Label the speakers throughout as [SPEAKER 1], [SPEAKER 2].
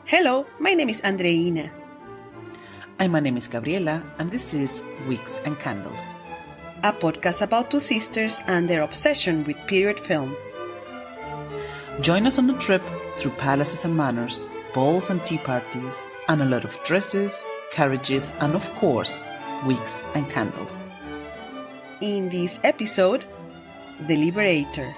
[SPEAKER 1] Hello, my name is Andreina.
[SPEAKER 2] And my name is Gabriela, and this is Wicks and Candles,
[SPEAKER 1] a podcast about two sisters and their obsession with period film.
[SPEAKER 2] Join us on a trip through palaces and manors, balls and tea parties, and a lot of dresses, carriages, and of course, wicks and candles.
[SPEAKER 1] In this episode, The Liberator.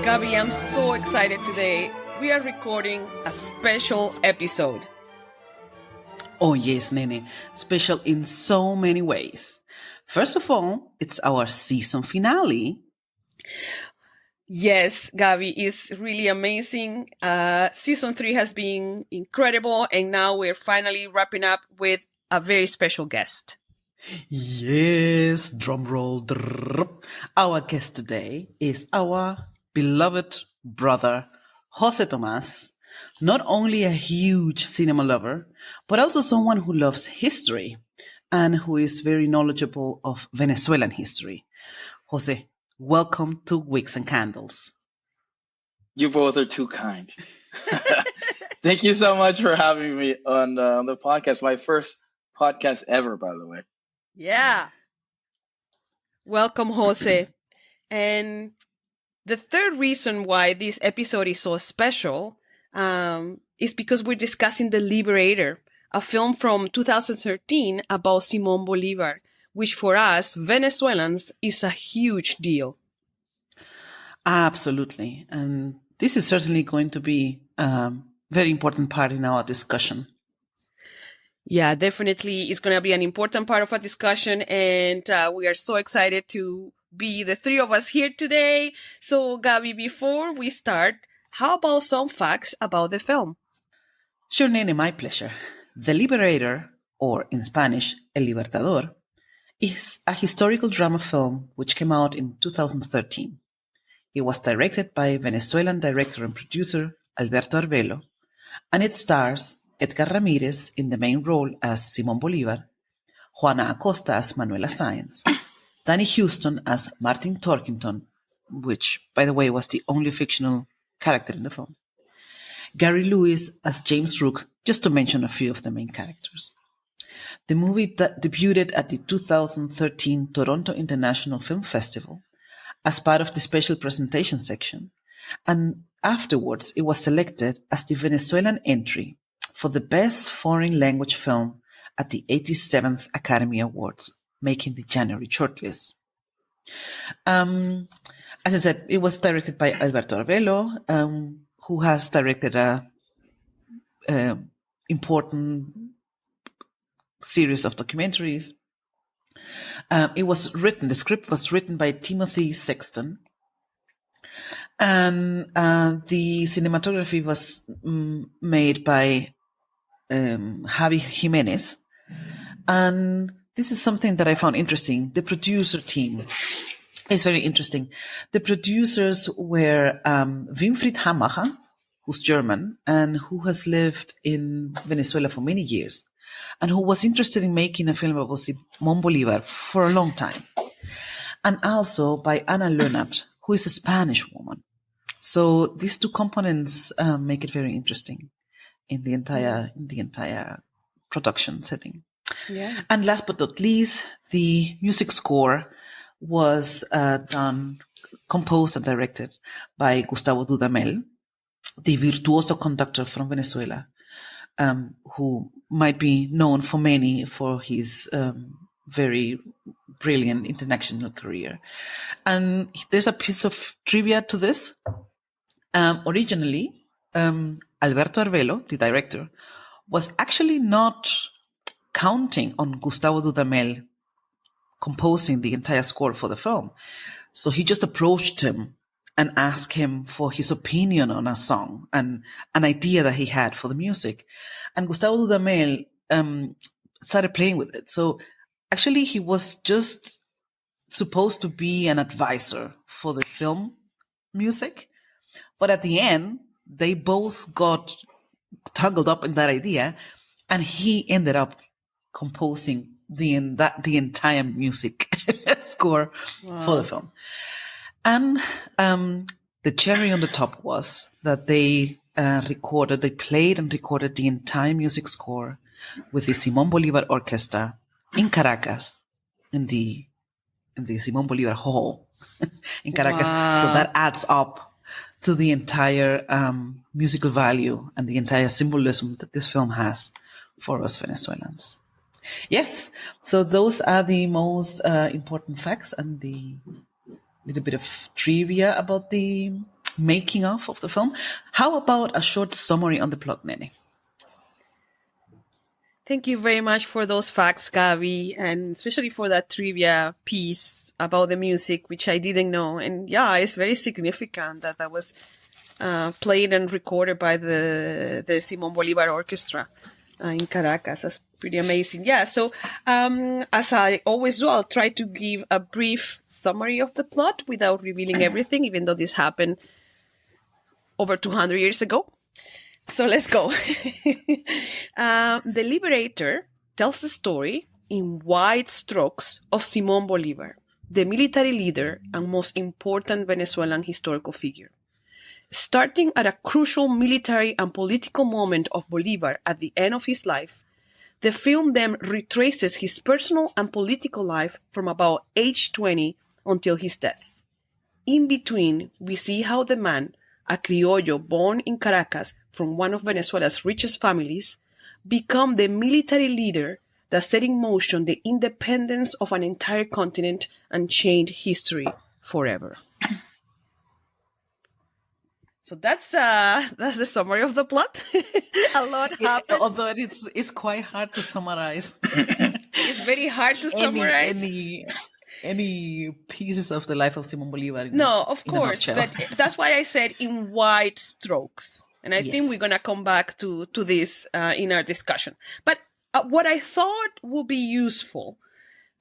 [SPEAKER 1] Gaby, I'm so excited today. We are recording a special episode.
[SPEAKER 2] Oh yes, Nene. Special in so many ways. First of all, it's our season finale.
[SPEAKER 1] Yes, Gaby, it's really amazing. Season 3 has been incredible, and now we're finally wrapping up with a very special guest.
[SPEAKER 2] Yes, drum roll. Our guest today is our beloved brother, Jose Tomas, not only a huge cinema lover, but also someone who loves history and who is very knowledgeable of Venezuelan history. Jose, welcome to Wicks and Candles.
[SPEAKER 3] You both are too kind. Thank you so much for having me on the podcast. My first podcast ever, by the way.
[SPEAKER 1] Yeah. Welcome, Jose. And the third reason why this episode is so special is because we're discussing The Liberator, a film from 2013 about Simón Bolívar, which for us, Venezuelans, is a huge deal.
[SPEAKER 2] Absolutely. And this is certainly going to be a very important part in our discussion.
[SPEAKER 1] Yeah, definitely. It's going to be an important part of our discussion. And we are so excited to be the three of us here today. So, Gaby, before we start, how about some facts about the film?
[SPEAKER 2] Sure, Nene, my pleasure. The Liberator, or in Spanish, El Libertador, is a historical drama film which came out in 2013. It was directed by Venezuelan director and producer Alberto Arvelo, and it stars Edgar Ramirez in the main role as Simón Bolívar, Juana Acosta as Manuela Sáenz, Danny Houston as Martin Torkington, which, by the way, was the only fictional character in the film, Gary Lewis as James Rook, just to mention a few of the main characters. The movie debuted at the 2013 Toronto International Film Festival as part of the special presentation section, and afterwards it was selected as the Venezuelan entry for the Best Foreign Language Film at the 87th Academy Awards, making the January shortlist. As I said, it was directed by Alberto Arvelo, who has directed a important series of documentaries. The script was written by Timothy Sexton, and the cinematography was made by Javi Jimenez. And this is something that I found interesting. The producer team is very interesting. The producers were Winfried Hamacher, who's German and who has lived in Venezuela for many years, and who was interested in making a film about Simón Bolívar for a long time. And also by Ana Leonard, who is a Spanish woman. So these two components make it very interesting in the entire production setting.
[SPEAKER 1] Yeah.
[SPEAKER 2] And last but not least, the music score was composed and directed by Gustavo Dudamel, the virtuoso conductor from Venezuela, who might be known for many for his very brilliant international career. And there's a piece of trivia to this. Originally, Alberto Arvelo, the director, was actually not counting on Gustavo Dudamel composing the entire score for the film. So he just approached him and asked him for his opinion on a song and an idea that he had for the music. And Gustavo Dudamel started playing with it. So actually he was just supposed to be an advisor for the film music. But at the end, they both got tangled up in that idea And he ended up composing the entire music score for the film. And the cherry on the top was that they played and recorded the entire music score with the Simón Bolívar Orchestra in Caracas, in the Simón Bolívar Hall in Caracas.
[SPEAKER 1] Wow.
[SPEAKER 2] So that adds up to the entire musical value and the entire symbolism that this film has for us Venezuelans. Yes, so those are the most important facts and the little bit of trivia about the making of the film. How about a short summary on the plot, Nene?
[SPEAKER 1] Thank you very much for those facts, Gaby, and especially for that trivia piece about the music, which I didn't know. And yeah, it's very significant that was played and recorded by the Simón Bolívar Orchestra in Caracas. That's pretty amazing. Yeah, so as I always do, I'll try to give a brief summary of the plot without revealing everything, even though this happened over 200 years ago. So let's go. The Liberator tells the story in wide strokes of Simón Bolívar, the military leader and most important Venezuelan historical figure. Starting at a crucial military and political moment of Bolívar at the end of his life, the film then retraces his personal and political life from about age 20 until his death. In between, we see how the man, a criollo born in Caracas from one of Venezuela's richest families, become the military leader that set in motion the independence of an entire continent and changed history forever. So that's the summary of the plot. A lot happens.
[SPEAKER 2] Although it's quite hard to summarize.
[SPEAKER 1] It's very hard to summarize.
[SPEAKER 2] Any pieces of the life of Simón Bolívar.
[SPEAKER 1] No, of course. But that's why I said in wide strokes. And I think we're going to come back to this in our discussion. But what I thought would be useful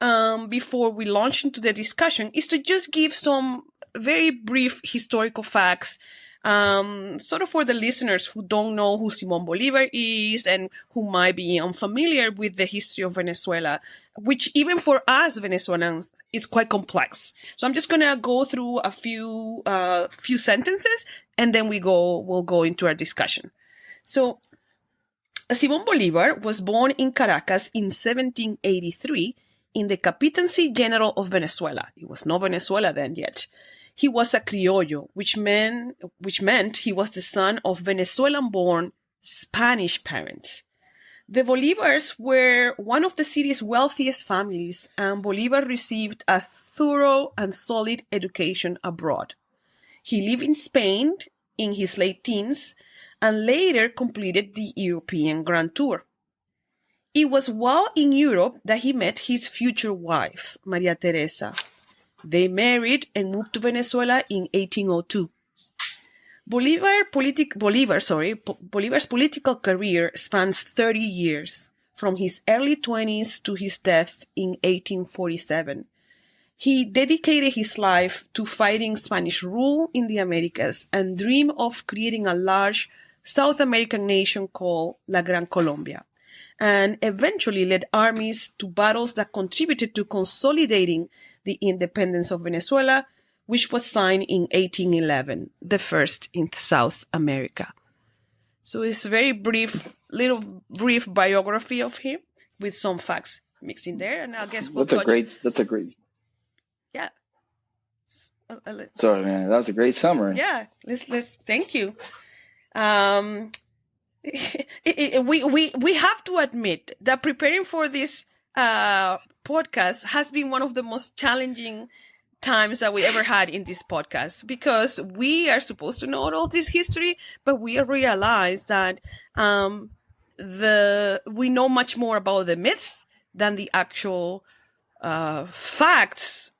[SPEAKER 1] before we launch into the discussion is to just give some very brief historical facts, sort of for the listeners who don't know who Simón Bolívar is and who might be unfamiliar with the history of Venezuela, which even for us Venezuelans is quite complex. So I'm just going to go through a few sentences and then we'll go into our discussion. So Simón Bolívar was born in Caracas in 1783 in the Capitancy General of Venezuela. It was not Venezuela then yet. He was a criollo, which meant he was the son of Venezuelan-born Spanish parents. The Bolívars were one of the city's wealthiest families, and Bolívar received a thorough and solid education abroad. He lived in Spain in his late teens and later completed the European Grand Tour. It was while in Europe that he met his future wife, Maria Teresa. They married and moved to Venezuela in 1802. Bolívar's political career spans 30 years, from his early 20s to his death in 1847. He dedicated his life to fighting Spanish rule in the Americas and dreamed of creating a large South American nation called La Gran Colombia, and eventually led armies to battles that contributed to consolidating the independence of Venezuela, which was signed in 1811, the first in South America. So it's a very brief biography of him with some facts mixed in there, and I guess
[SPEAKER 3] That's a great.
[SPEAKER 1] Yeah.
[SPEAKER 3] Sorry, man, that's a great summary.
[SPEAKER 1] Yeah. Let's. Thank you. We have to admit that preparing for this podcast has been one of the most challenging times that we ever had in this podcast, because we are supposed to know all this history, but we realize that we know much more about the myth than the actual facts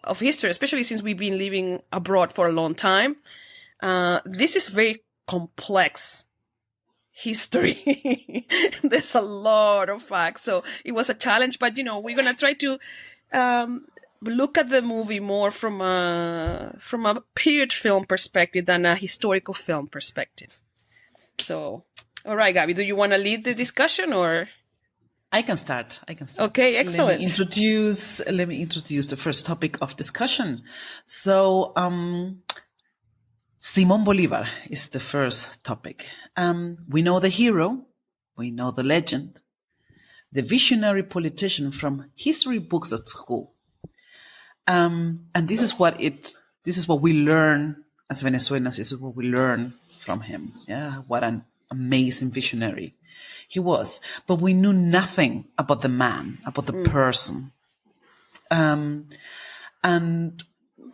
[SPEAKER 1] of history, especially since we've been living abroad for a long time. This is very complex history. There's a lot of facts, so it was a challenge, but we're gonna try to look at the movie more from a period film perspective than a historical film perspective. So All right, Gaby, do you want to lead the discussion or?
[SPEAKER 2] I can start.
[SPEAKER 1] Okay, excellent.
[SPEAKER 2] Let me introduce the first topic of discussion. So, Simón Bolívar is the first topic. We know the hero, we know the legend, the visionary politician from history books at school. And this is what we learn as Venezuelans. This is what we learn from him. Yeah, what an amazing visionary he was. But we knew nothing about the man, about the person. And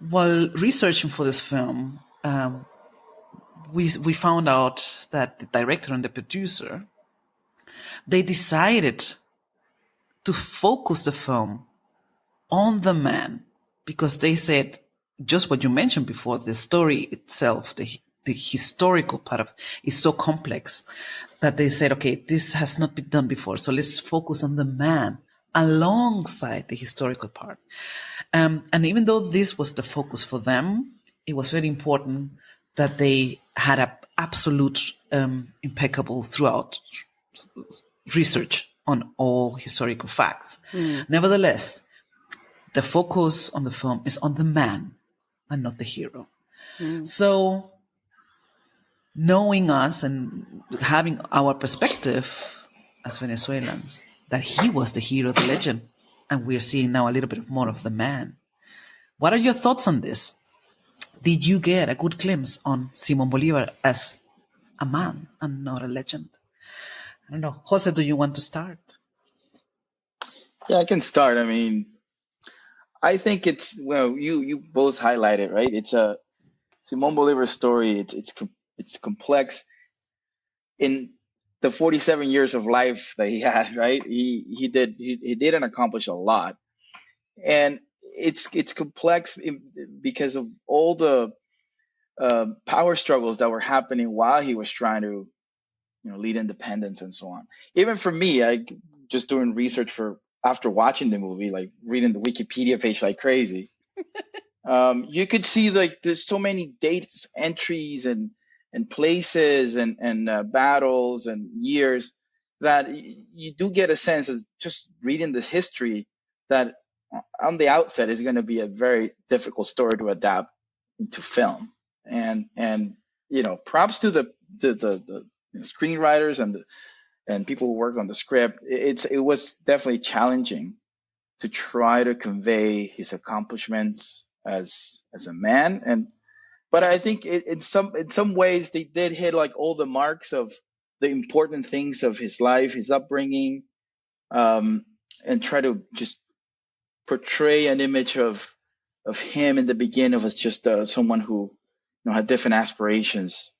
[SPEAKER 2] while researching for this film, we found out that the director and the producer, they decided to focus the film on the man, because they said, just what you mentioned before, the story itself, the historical part of it is so complex that they said, okay, this has not been done before, so let's focus on the man alongside the historical part. And even though this was the focus for them, it was very important that they had an absolute impeccable throughout research on all historical facts. Nevertheless, the focus on the film is on the man and not the hero. So knowing us and having our perspective as Venezuelans, that he was the hero, the legend, and we're seeing now a little bit more of the man. What are your thoughts on this? Did you get a good glimpse on Simón Bolívar as a man and not a legend? I don't know. Jose, do you want to start?
[SPEAKER 3] Yeah, I can start. I mean, I think it's, well, you both highlighted, right? It's a Simón Bolívar story. It's complex. In the 47 years of life that he had, right? He didn't accomplish a lot, and it's complex because of all the power struggles that were happening while he was trying to, lead independence and so on. Even for me, I just doing research after watching the movie, like reading the Wikipedia page like crazy. You could see like there's so many dates, entries, and places and battles and years that you do get a sense of just reading the history that on the outset is going to be a very difficult story to adapt into film. And props to the screenwriters and people who worked on the script. It was definitely challenging to try to convey his accomplishments as a man. But I think in some ways they did hit like all the marks of the important things of his life, his upbringing, and try to just portray an image of him in the beginning as just someone who had different aspirations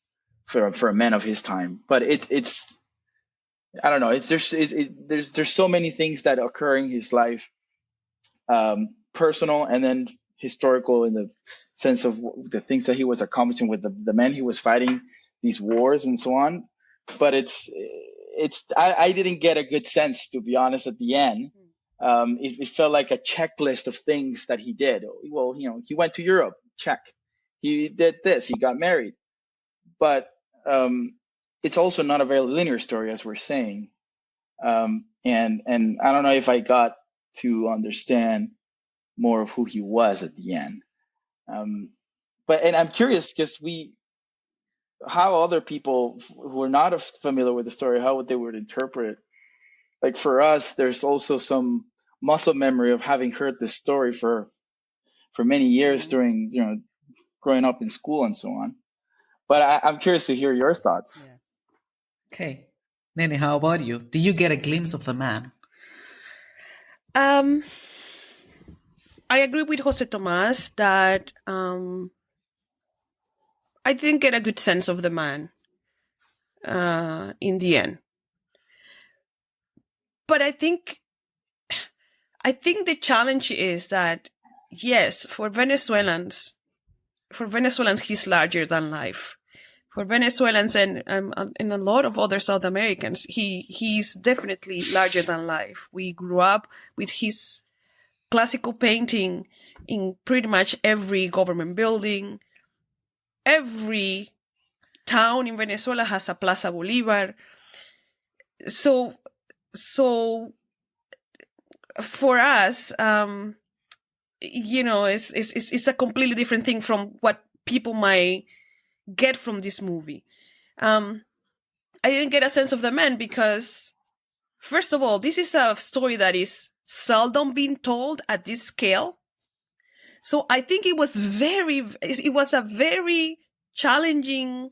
[SPEAKER 3] for a man of his time. But it's I don't know. There's so many things that occur in his life, personal and then historical, in the sense of the things that he was accomplishing with the men he was fighting, these wars and so on. But I didn't get a good sense, to be honest, at the end. It felt like a checklist of things that he did. Well, he went to Europe, check. He did this, he got married. But it's also not a very linear story, as we're saying. And I don't know if I got to understand more of who he was at the end. But I'm curious because how other people who are not familiar with the story, how they would interpret it. Like for us, there's also some muscle memory of having heard this story for many years during growing up in school and so on. But I'm curious to hear your thoughts.
[SPEAKER 2] Yeah. Okay, Nene, how about you? Did you get a glimpse of the man?
[SPEAKER 1] I agree with Jose Tomas that I didn't get a good sense of the man in the end. But I think the challenge is that, yes, for Venezuelans, he's larger than life. For Venezuelans and a lot of other South Americans, he's definitely larger than life. We grew up with his classical painting in pretty much every government building. Every town in Venezuela has a Plaza Bolívar. so for us, it's a completely different thing from what people might get from this movie. I didn't get a sense of the man because, first of all, this is a story that is seldom being told at this scale. So I think it was a very challenging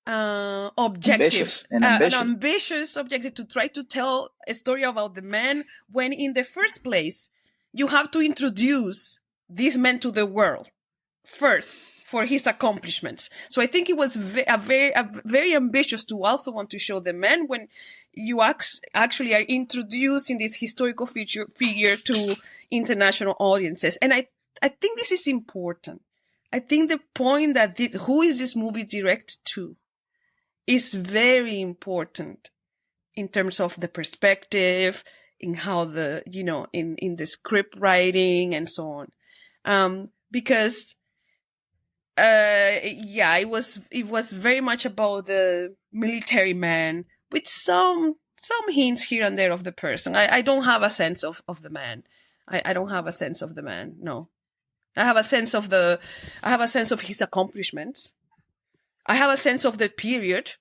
[SPEAKER 1] objective,
[SPEAKER 3] An
[SPEAKER 1] ambitious objective to try to tell a story about the man when in the first place you have to introduce this man to the world first for his accomplishments. So I think it was very ambitious to also want to show the man when you actually are introducing this historical figure to international audiences. And I think this is important. I think the point that who is this movie directed to is very important in terms of the perspective, in how in the script writing and so on. Because it was very much about the military man with some hints here and there of the person. I don't have a sense of the man. I don't have a sense of the man. No, I have a sense of his accomplishments. I have a sense of the period.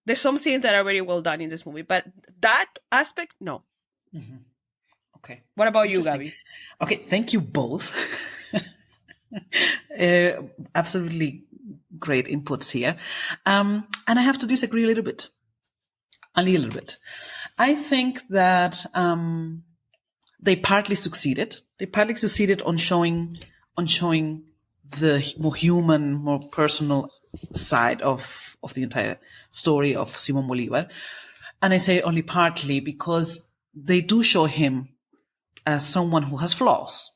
[SPEAKER 1] There's some scenes that are very well done in this movie, but that aspect, no.
[SPEAKER 2] Mm-hmm. Okay.
[SPEAKER 1] What about you, Gaby?
[SPEAKER 2] Okay, thank you both. Absolutely great inputs here. And I have to disagree a little bit. I think that they partly succeeded. They partly succeeded on showing the more human, more personal side of the entire story of Simón Bolívar. And I say only partly because they do show him as someone who has flaws.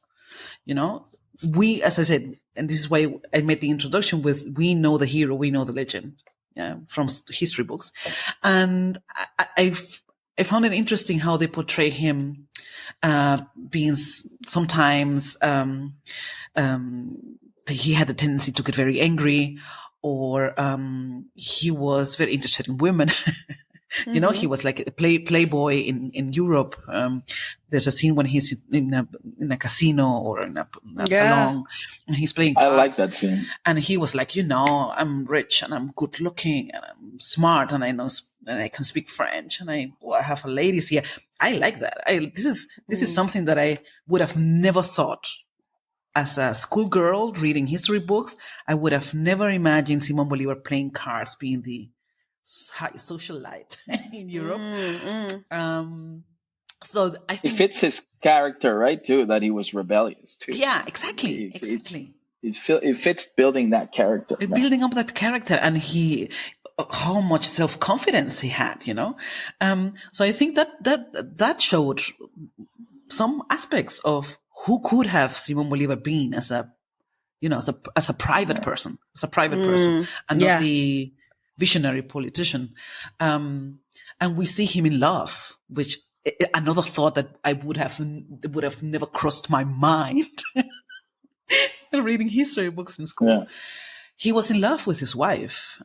[SPEAKER 2] We, as I said, and this is why I made the introduction with, we know the hero, we know the legend, from history books. And I found it interesting how they portray him being sometimes he had a tendency to get very angry, or he was very interested in women. Mm-hmm. He was like a playboy in Europe. There's a scene when he's in a casino or in a salon, and he's playing cards.
[SPEAKER 3] I like that scene.
[SPEAKER 2] And he was like, I'm rich and I'm good looking and I'm smart and I can speak French and I have a ladies here. I like that. This is something that I would have never thought. As a schoolgirl reading history books, I would have never imagined Simón Bolívar playing cards being the high socialite in Europe. So I think
[SPEAKER 3] it fits his character, right? Too, that he was rebellious too.
[SPEAKER 2] Yeah, exactly.
[SPEAKER 3] It fits building that character.
[SPEAKER 2] Building up that character, and how much self-confidence he had, So I think that showed some aspects of who could have Simón Bolívar been as a private person, and not the visionary politician. And we see him in love, which another thought that I would have never crossed my mind reading history books in school. Yeah. He was in love with his wife.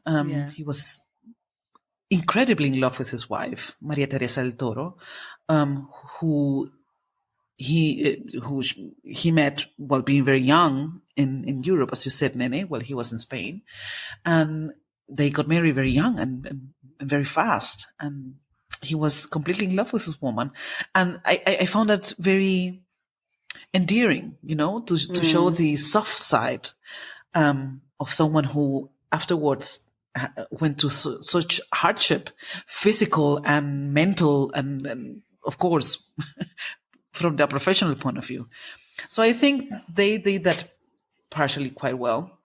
[SPEAKER 2] He was incredibly in love with his wife, María Teresa del Toro, who he met while being very young in Europe, as you said, Nene, while he was in Spain. And they got married very young and very fast. And he was completely in love with this woman. And I found that very endearing, to show the soft side of someone who afterwards went to such hardship, physical and mental, and of course, from their professional point of view. So I think they did that partially quite well,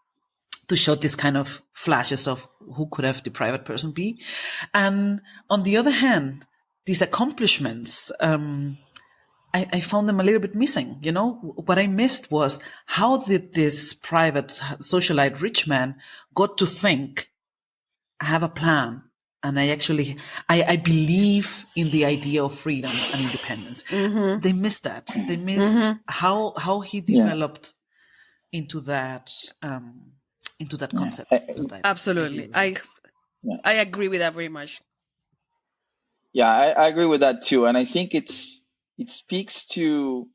[SPEAKER 2] to show this kind of flashes of who could have the private person be. And on the other hand, these accomplishments, I found them a little bit missing. What I missed was, how did this private socialite rich man got to think, I have a plan, and I believe in the idea of freedom and independence. Mm-hmm. They missed that. They missed how he developed into that concept.
[SPEAKER 1] Absolutely. I agree with that very much.
[SPEAKER 3] Yeah, I agree with that too. And I think it speaks to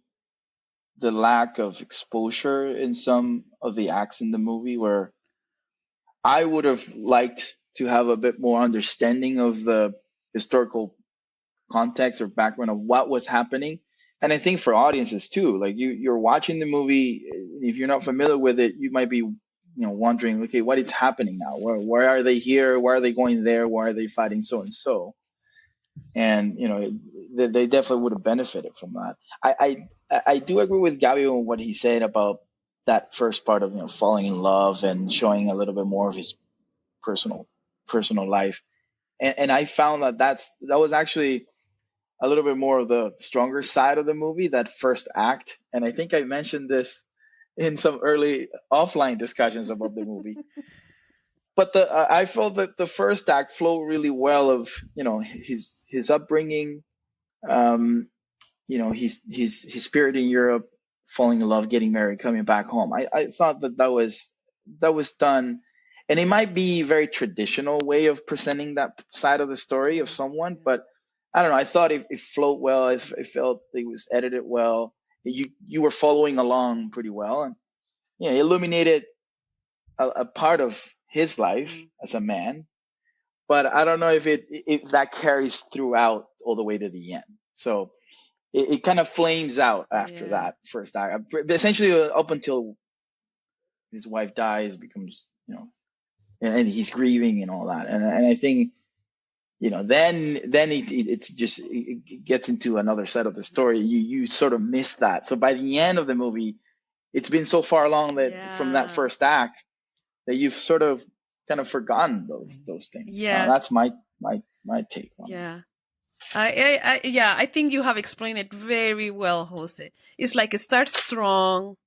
[SPEAKER 3] the lack of exposure in some of the acts in the movie, where I would have liked to have a bit more understanding of the historical context or background of what was happening. And I think for audiences too, like you're watching the movie, if you're not familiar with it, you might be, wondering, okay, what is happening now? Where are they here? Why are they going there? Why are they fighting so and so? And they definitely would have benefited from that. I do agree with Gabi on what he said about that first part of falling in love and showing a little bit more of his personal life. And I found that was actually a little bit more of the stronger side of the movie, that first act. And I think I mentioned this in some early offline discussions about the movie. But I felt that the first act flowed really well of his upbringing, his spirit in Europe, falling in love, getting married, coming back home. I thought that was done, and it might be a very traditional way of presenting that side of the story of someone, but I don't know. I thought it flowed well. It felt it was edited well. You were following along pretty well, and it illuminated a part of his life as a man. But I don't know if that carries throughout all the way to the end. So it kind of flames out after that first act. Essentially, up until his wife dies, becomes and he's grieving and all that. And I think then it gets into another side of the story. You sort of miss that. So by the end of the movie, it's been so far along that from that first act that you've sort of kind of forgotten those things.
[SPEAKER 1] Yeah,
[SPEAKER 3] that's my take on it.
[SPEAKER 1] Yeah. I think you have explained it very well, Jose. It's like it starts strong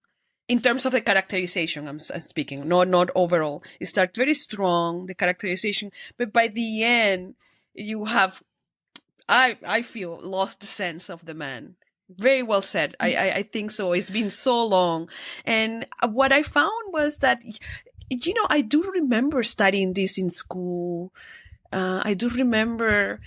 [SPEAKER 1] in terms of the characterization. I'm speaking, not overall. It starts very strong, the characterization, but by the end, you have, I feel, lost the sense of the man. Very well said. I think so. It's been so long, and what I found was that, I do remember studying this in school. I do remember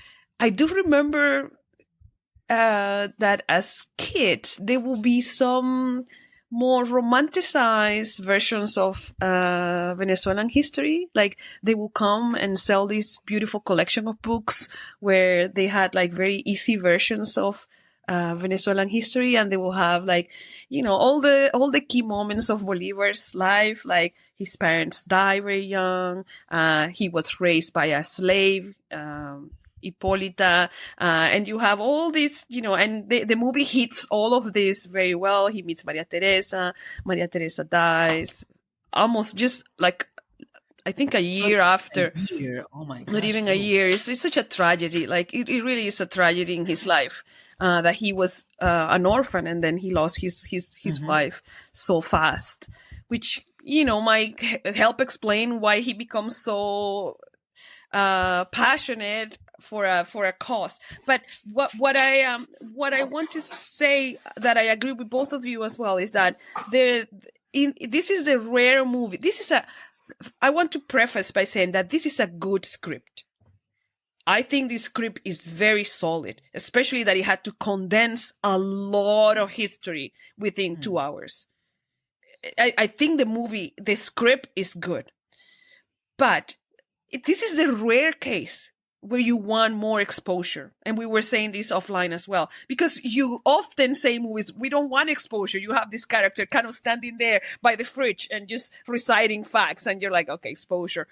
[SPEAKER 1] that as kids, there will be some more romanticized versions of Venezuelan history. Like they will come and sell this beautiful collection of books where they had like very easy versions of Venezuelan history, and they will have like, all the key moments of Bolivar's life, like his parents die very young, he was raised by a slave, Hipólita, and you have all these, and the movie hits all of this very well. He meets Maria Teresa dies almost just like, I think a year after.
[SPEAKER 2] A year. Oh my gosh,
[SPEAKER 1] not even a year. It's such a tragedy. Like it really is a tragedy in his life, that he was an orphan and then he lost his wife so fast, which might help explain why he becomes so passionate for a cause. But what I want to say, that I agree with both of you as well, is that this is a rare movie. I want to preface by saying that this is a good script. I think this script is very solid, especially that it had to condense a lot of history within 2 hours. I think the script is good. But this is a rare case where you want more exposure. And we were saying this offline as well, because you often say movies, we don't want exposure. You have this character kind of standing there by the fridge and just reciting facts. And you're like, okay, exposure.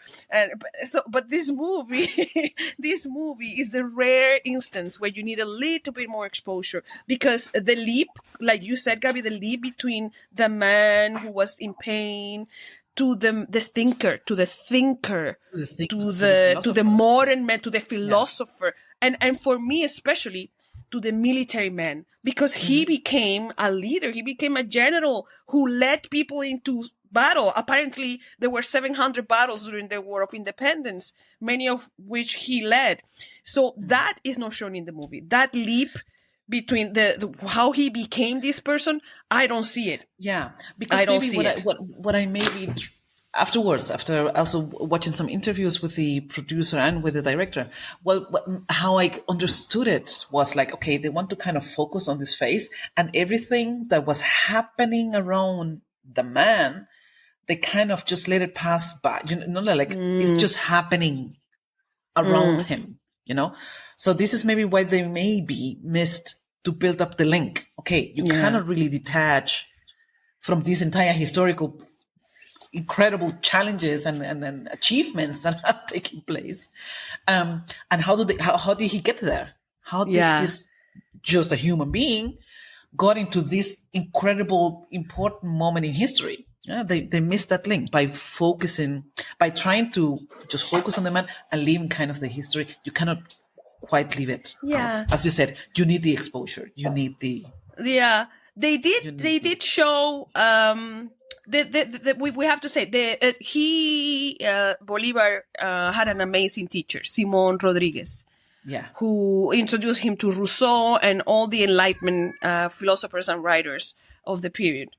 [SPEAKER 1] But this movie, this movie is the rare instance where you need a little bit more exposure, because the leap, like you said, Gabi, the leap between the man who was in pain to the thinker, to the modern man, to the philosopher, and for me especially, to the military man, because he became a leader. He became a general who led people into battle. Apparently, there were 700 battles during the War of Independence, many of which he led. So that is not shown in the movie. That leap between the how he became this person, I don't see it.
[SPEAKER 2] Yeah, because
[SPEAKER 1] I don't
[SPEAKER 2] maybe
[SPEAKER 1] see it.
[SPEAKER 2] what I maybe afterwards, after also watching some interviews with the producer and with the director, well, how I understood it was like, okay, they want to kind of focus on this face, and everything that was happening around the man, they kind of just let it pass by. Like it's just happening around him, So this is maybe why they maybe missed to build up the link. Okay, you cannot really detach from this entire historical incredible challenges and achievements that are taking place. And how did he get there? How did this just a human being got into this incredible, important moment in history? Yeah, they missed that link by trying to just focus on the man and leaving kind of the history. You cannot quite leave it out. As you said, you need the exposure. You need the...
[SPEAKER 1] Yeah, they did show... we have to say Bolivar had an amazing teacher, Simón Rodriguez, who introduced him to Rousseau and all the Enlightenment philosophers and writers of the period.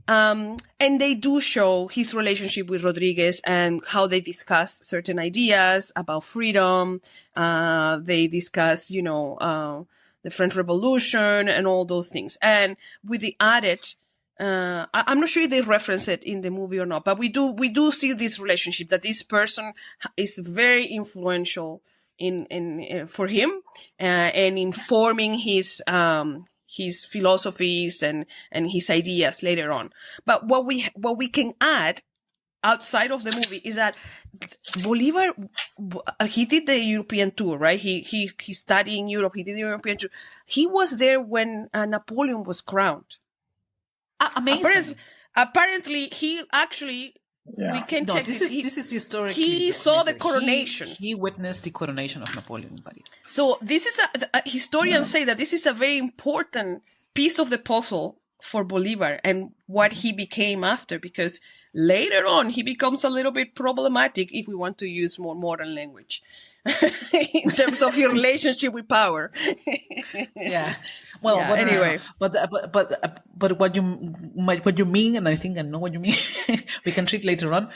[SPEAKER 1] And they do show his relationship with Rodriguez and how they discuss certain ideas about freedom. They discuss, the French Revolution and all those things. And with the added, I'm not sure if they reference it in the movie or not, but we do see this relationship that this person is very influential for him and informing his philosophies and his ideas later on. But what we can add outside of the movie is that Bolivar, he did the European tour, right? He studied in Europe. He did the European tour. He was there when Napoleon was crowned.
[SPEAKER 2] Amazing.
[SPEAKER 1] Apparently, he actually. Yeah. We can check
[SPEAKER 2] this. This is historic.
[SPEAKER 1] He saw the coronation.
[SPEAKER 2] He witnessed the coronation of Napoleon in Paris.
[SPEAKER 1] So this is historians say that this is a very important piece of the puzzle for Bolivar and what he became after, because later on he becomes a little bit problematic if we want to use more modern language in terms of your relationship with power.
[SPEAKER 2] Yeah. Well,
[SPEAKER 1] yeah, anyway,
[SPEAKER 2] but what you mean, and I think I know what you mean. We can treat later on.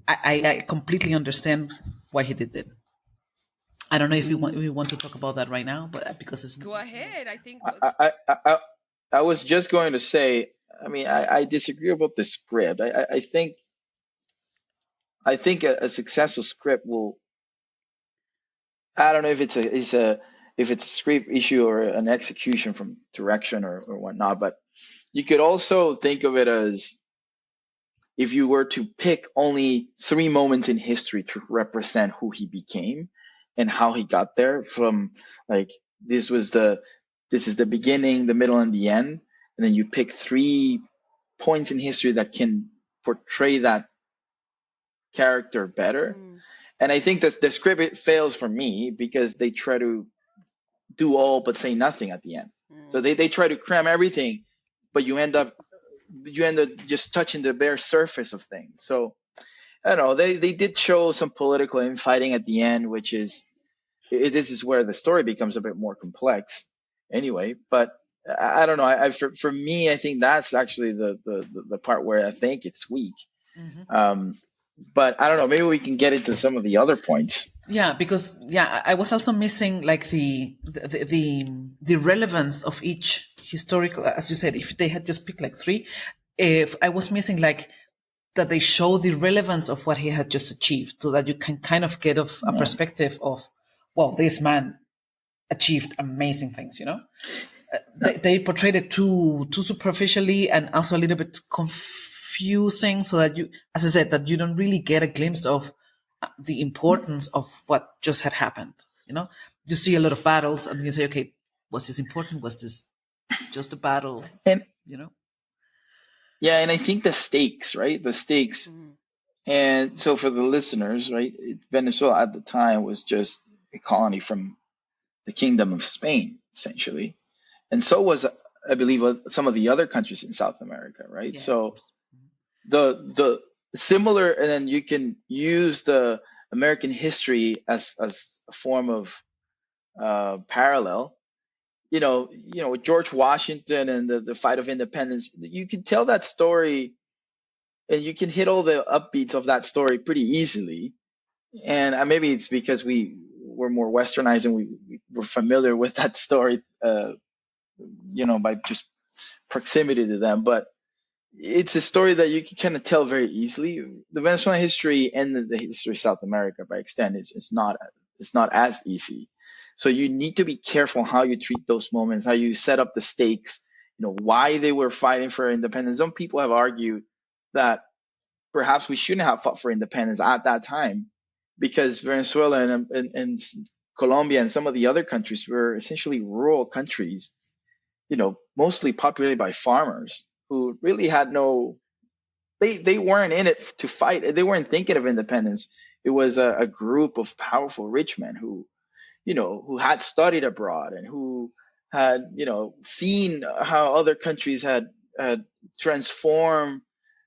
[SPEAKER 2] I completely understand why he did that. I don't know if we want to talk about that right now, but because it's
[SPEAKER 1] go ahead. I think
[SPEAKER 3] I was just going to say. I mean, I disagree about the script. I think a successful script will. I don't know if it's a script issue or an execution from direction or whatnot, but you could also think of it as if you were to pick only 3 moments in history to represent who he became and how he got there, from like this is the beginning, the middle, and the end, and then you pick 3 points in history that can portray that character better. And I think that the script fails for me because they try to do all but say nothing at the end. So they try to cram everything, but you end up just touching the bare surface of things. So I don't know, they did show some political infighting at the end, which is this is where the story becomes a bit more complex anyway. But I don't know. For me, I think that's actually the part where I think it's weak. But I don't know, maybe we can get into some of the other points.
[SPEAKER 2] Yeah, because I was also missing like the relevance of each historical, as you said, if they had just picked like 3, if I was missing like that they show the relevance of what he had just achieved, so that you can kind of get a perspective of, well, this man achieved amazing things, They portrayed it too superficially and also a little bit confusing, so that you, as I said, that you don't really get a glimpse of the importance of what just had happened. You see a lot of battles, and you say, okay, was this important? Was this just a battle?
[SPEAKER 3] And yeah, and I think the stakes, right? The stakes. And so for the listeners, right, Venezuela at the time was just a colony from the Kingdom of Spain, essentially, and so was, I believe, some of the other countries in South America, right? Yeah. So the similar, and then you can use the American history as a form of parallel. With George Washington and the fight of independence, you can tell that story and you can hit all the upbeats of that story pretty easily. And maybe it's because we're more westernized and we're familiar with that story, by just proximity to them. But it's a story that you can kind of tell very easily. The Venezuelan history and the history of South America, by extent, it's not as easy. So you need to be careful how you treat those moments, how you set up the stakes, why they were fighting for independence. Some people have argued that perhaps we shouldn't have fought for independence at that time, because Venezuela and Colombia and some of the other countries were essentially rural countries, mostly populated by farmers who really had they weren't in it to fight. They weren't thinking of independence. It was a group of powerful rich men who had studied abroad and who had, seen how other countries had transformed,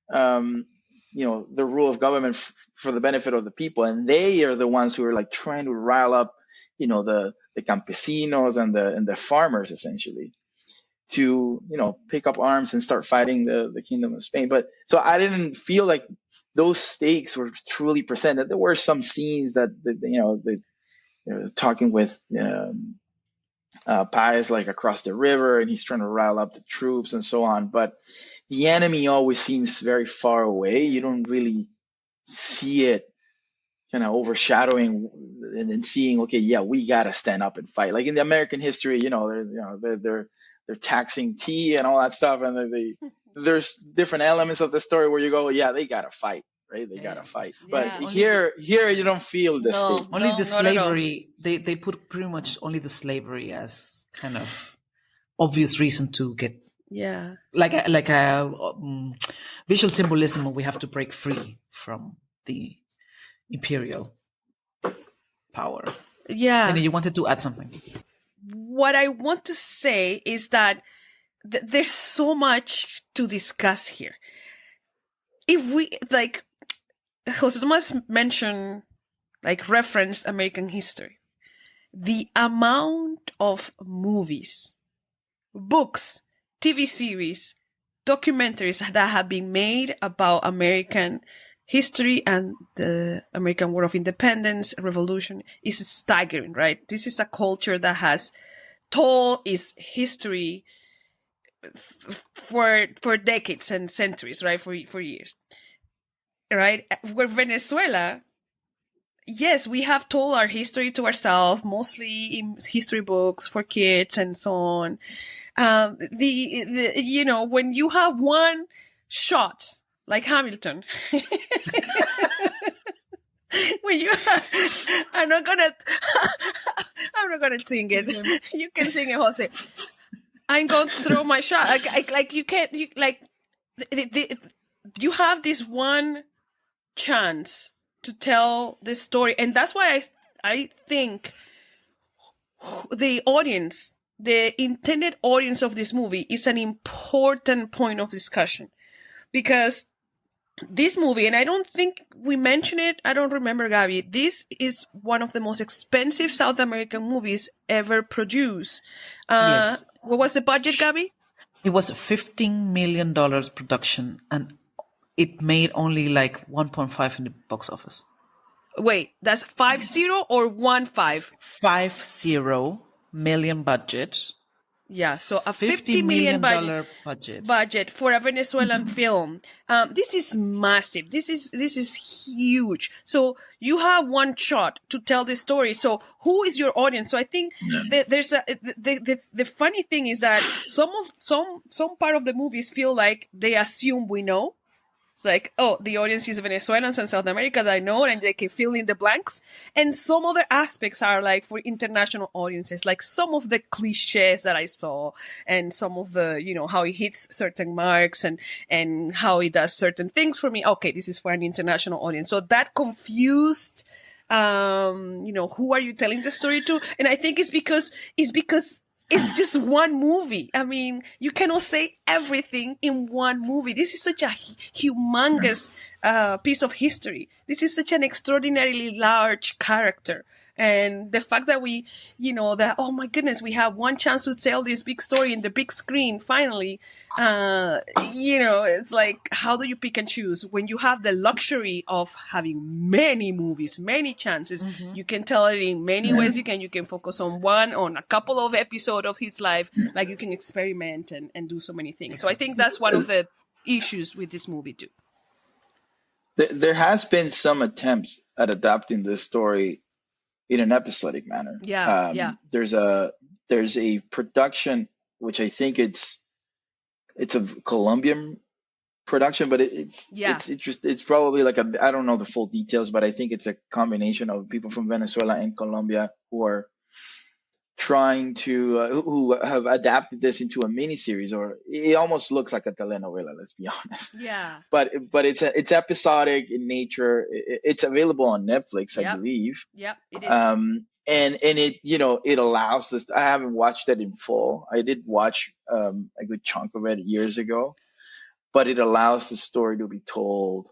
[SPEAKER 3] the rule of government for the benefit of the people. And they are the ones who are like trying to rile up, the campesinos and the farmers, essentially, to, pick up arms and start fighting the Kingdom of Spain. But so I didn't feel like those stakes were truly presented. There were some scenes that, talking with Paez, like across the river, and he's trying to rile up the troops and so on. But the enemy always seems very far away. You don't really see it kind of overshadowing and then seeing, okay, yeah, we got to stand up and fight. Like in the American history, they're taxing tea and all that stuff. And there's different elements of the story where you go, yeah, they got to fight. Right, they gotta fight, but here you don't feel the stakes.
[SPEAKER 2] Only the slavery. They put pretty much only the slavery as kind of obvious reason to get like a visual symbolism. We have to break free from the imperial power.
[SPEAKER 1] Yeah,
[SPEAKER 2] and you wanted to add something.
[SPEAKER 1] What I want to say is that there's so much to discuss here. If we Jose Tomas mentioned, referenced American history. The amount of movies, books, TV series, documentaries that have been made about American history and the American War of Independence, Revolution, is staggering, right? This is a culture that has told its history for decades and centuries, right? For years. Right? Where Venezuela, yes, we have told our history to ourselves, mostly in history books for kids and so on. When you have one shot, like Hamilton, when you, I'm not gonna sing it. You can sing it, Jose. I'm going to throw my shot. You have this one chance to tell this story, and that's why I think the audience, the intended audience of this movie, is an important point of discussion, because this movie, and I don't think we mentioned it, I don't remember, Gaby, this is one of the most expensive South American movies ever produced.
[SPEAKER 2] Yes.
[SPEAKER 1] What was the budget, Gaby?
[SPEAKER 2] It was a $15 million production, and it made only 1.5 in the box office.
[SPEAKER 1] Wait, that's 50 or 15?
[SPEAKER 2] 50 million budget.
[SPEAKER 1] Yeah, so a $50 million budget for a Venezuelan film. This is massive. This is huge. So you have one shot to tell the story. So who is your audience? So I think there's the funny thing is that some part of the movies feel like they assume we know. It's like, oh, the audience is Venezuelans and South America that I know, and they can fill in the blanks. And some other aspects are for international audiences, like some of the cliches that I saw, and some of the, how he hits certain marks and how he does certain things for me. Okay, this is for an international audience. So that confused, who are you telling the story to? And I think it's because it's just one movie. I mean, you cannot say everything in one movie. This is such a humongous piece of history. This is such an extraordinarily large character. And the fact that we, that, oh my goodness, we have one chance to tell this big story in the big screen finally. It's like, how do you pick and choose when you have the luxury of having many movies, many chances? You can tell it in many ways. You can focus on a couple of episodes of his life. Like, you can experiment and do so many things. So I think that's one of the issues with this movie too.
[SPEAKER 3] There has been some attempts at adapting this story in an episodic manner.
[SPEAKER 1] Yeah.
[SPEAKER 3] There's a production, which I think it's a Colombian production, but it's probably like I don't know the full details, but I think it's a combination of people from Venezuela and Colombia who are trying to who have adapted this into a miniseries, or it almost looks like a telenovela, let's be honest.
[SPEAKER 1] Yeah.
[SPEAKER 3] But it's episodic in nature. It's available on Netflix, I believe.
[SPEAKER 1] Yep, it is.
[SPEAKER 3] And it it allows this. I haven't watched it in full. I did watch a good chunk of it years ago, but it allows the story to be told,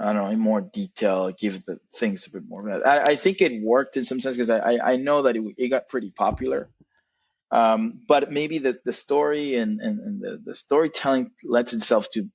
[SPEAKER 3] I don't know, in more detail, give the things a bit more. I think it worked in some sense because I know that it got pretty popular. But maybe the story and the storytelling lends itself to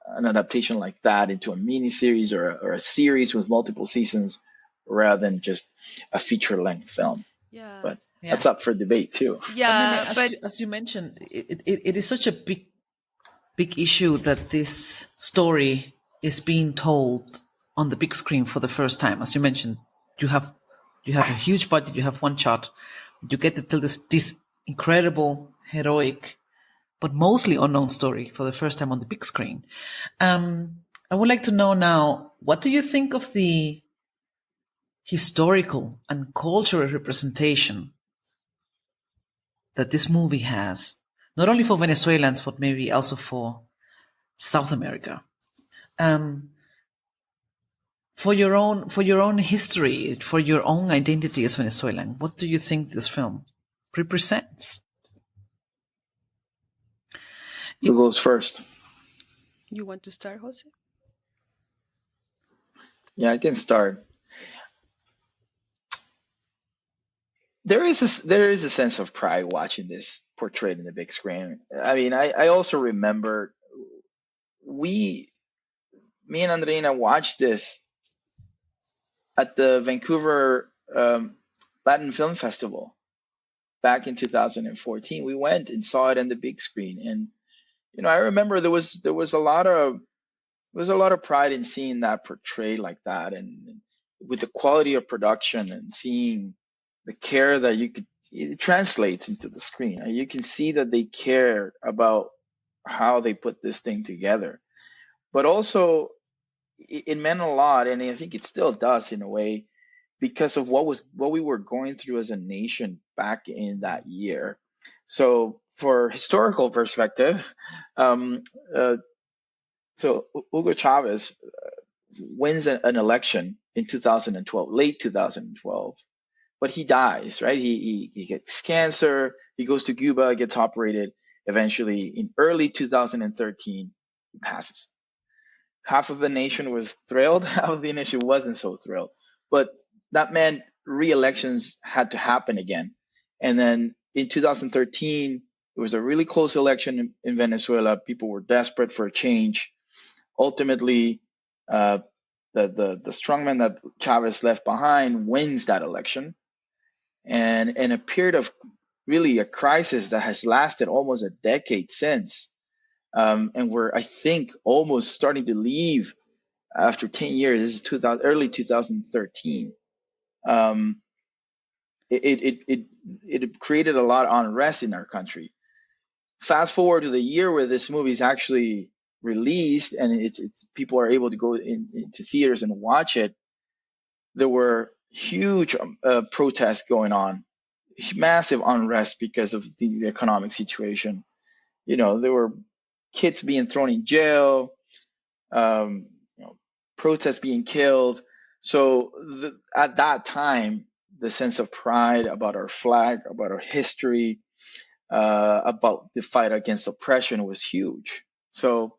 [SPEAKER 3] an adaptation like that into a mini series or a series with multiple seasons rather than just a feature-length film.
[SPEAKER 1] Yeah.
[SPEAKER 3] But that's up for debate too.
[SPEAKER 1] Yeah,
[SPEAKER 2] but as you mentioned, it is such a big issue that this story is being told on the big screen for the first time. As you mentioned, you have a huge budget, you have one shot, you get to tell this incredible, heroic, but mostly unknown story for the first time on the big screen. I would like to know now, what do you think of the historical and cultural representation that this movie has, not only for Venezuelans, but maybe also for South America? For your own history, for your own identity as Venezuelan, what do you think this film represents?
[SPEAKER 3] Who goes first?
[SPEAKER 1] You want to start, Jose?
[SPEAKER 3] Yeah, I can start. There is a sense of pride watching this portrayed in the big screen. I mean, I also remember me and Andreina watched this at the Vancouver Latin Film Festival back in 2014. We went and saw it on the big screen, and I remember there was a lot of pride in seeing that portrayed like that, and with the quality of production and seeing the care that it translates into the screen. And you can see that they care about how they put this thing together. But also, it meant a lot, and I think it still does in a way, because of what we were going through as a nation back in that year. So, for historical perspective, so Hugo Chavez wins an election in 2012, late 2012. But he dies, right? He gets cancer. He goes to Cuba, gets operated. Eventually, in early 2013, he passes. Half of the nation was thrilled. Half of the nation wasn't so thrilled. But that meant re-elections had to happen again. And then in 2013, it was a really close election in Venezuela. People were desperate for a change. Ultimately, the strongman that Chavez left behind wins that election. And in a period of really a crisis that has lasted almost a decade since, and we're, I think, almost starting to leave after 10 years. This is early 2013. It created a lot of unrest in our country. Fast forward to the year where this movie is actually released, and it's people are able to go into theaters and watch it. There were huge protests going on, massive unrest because of the economic situation. There were kids being thrown in jail, protests being killed. So at that time, the sense of pride about our flag, about our history, about the fight against oppression was huge. So,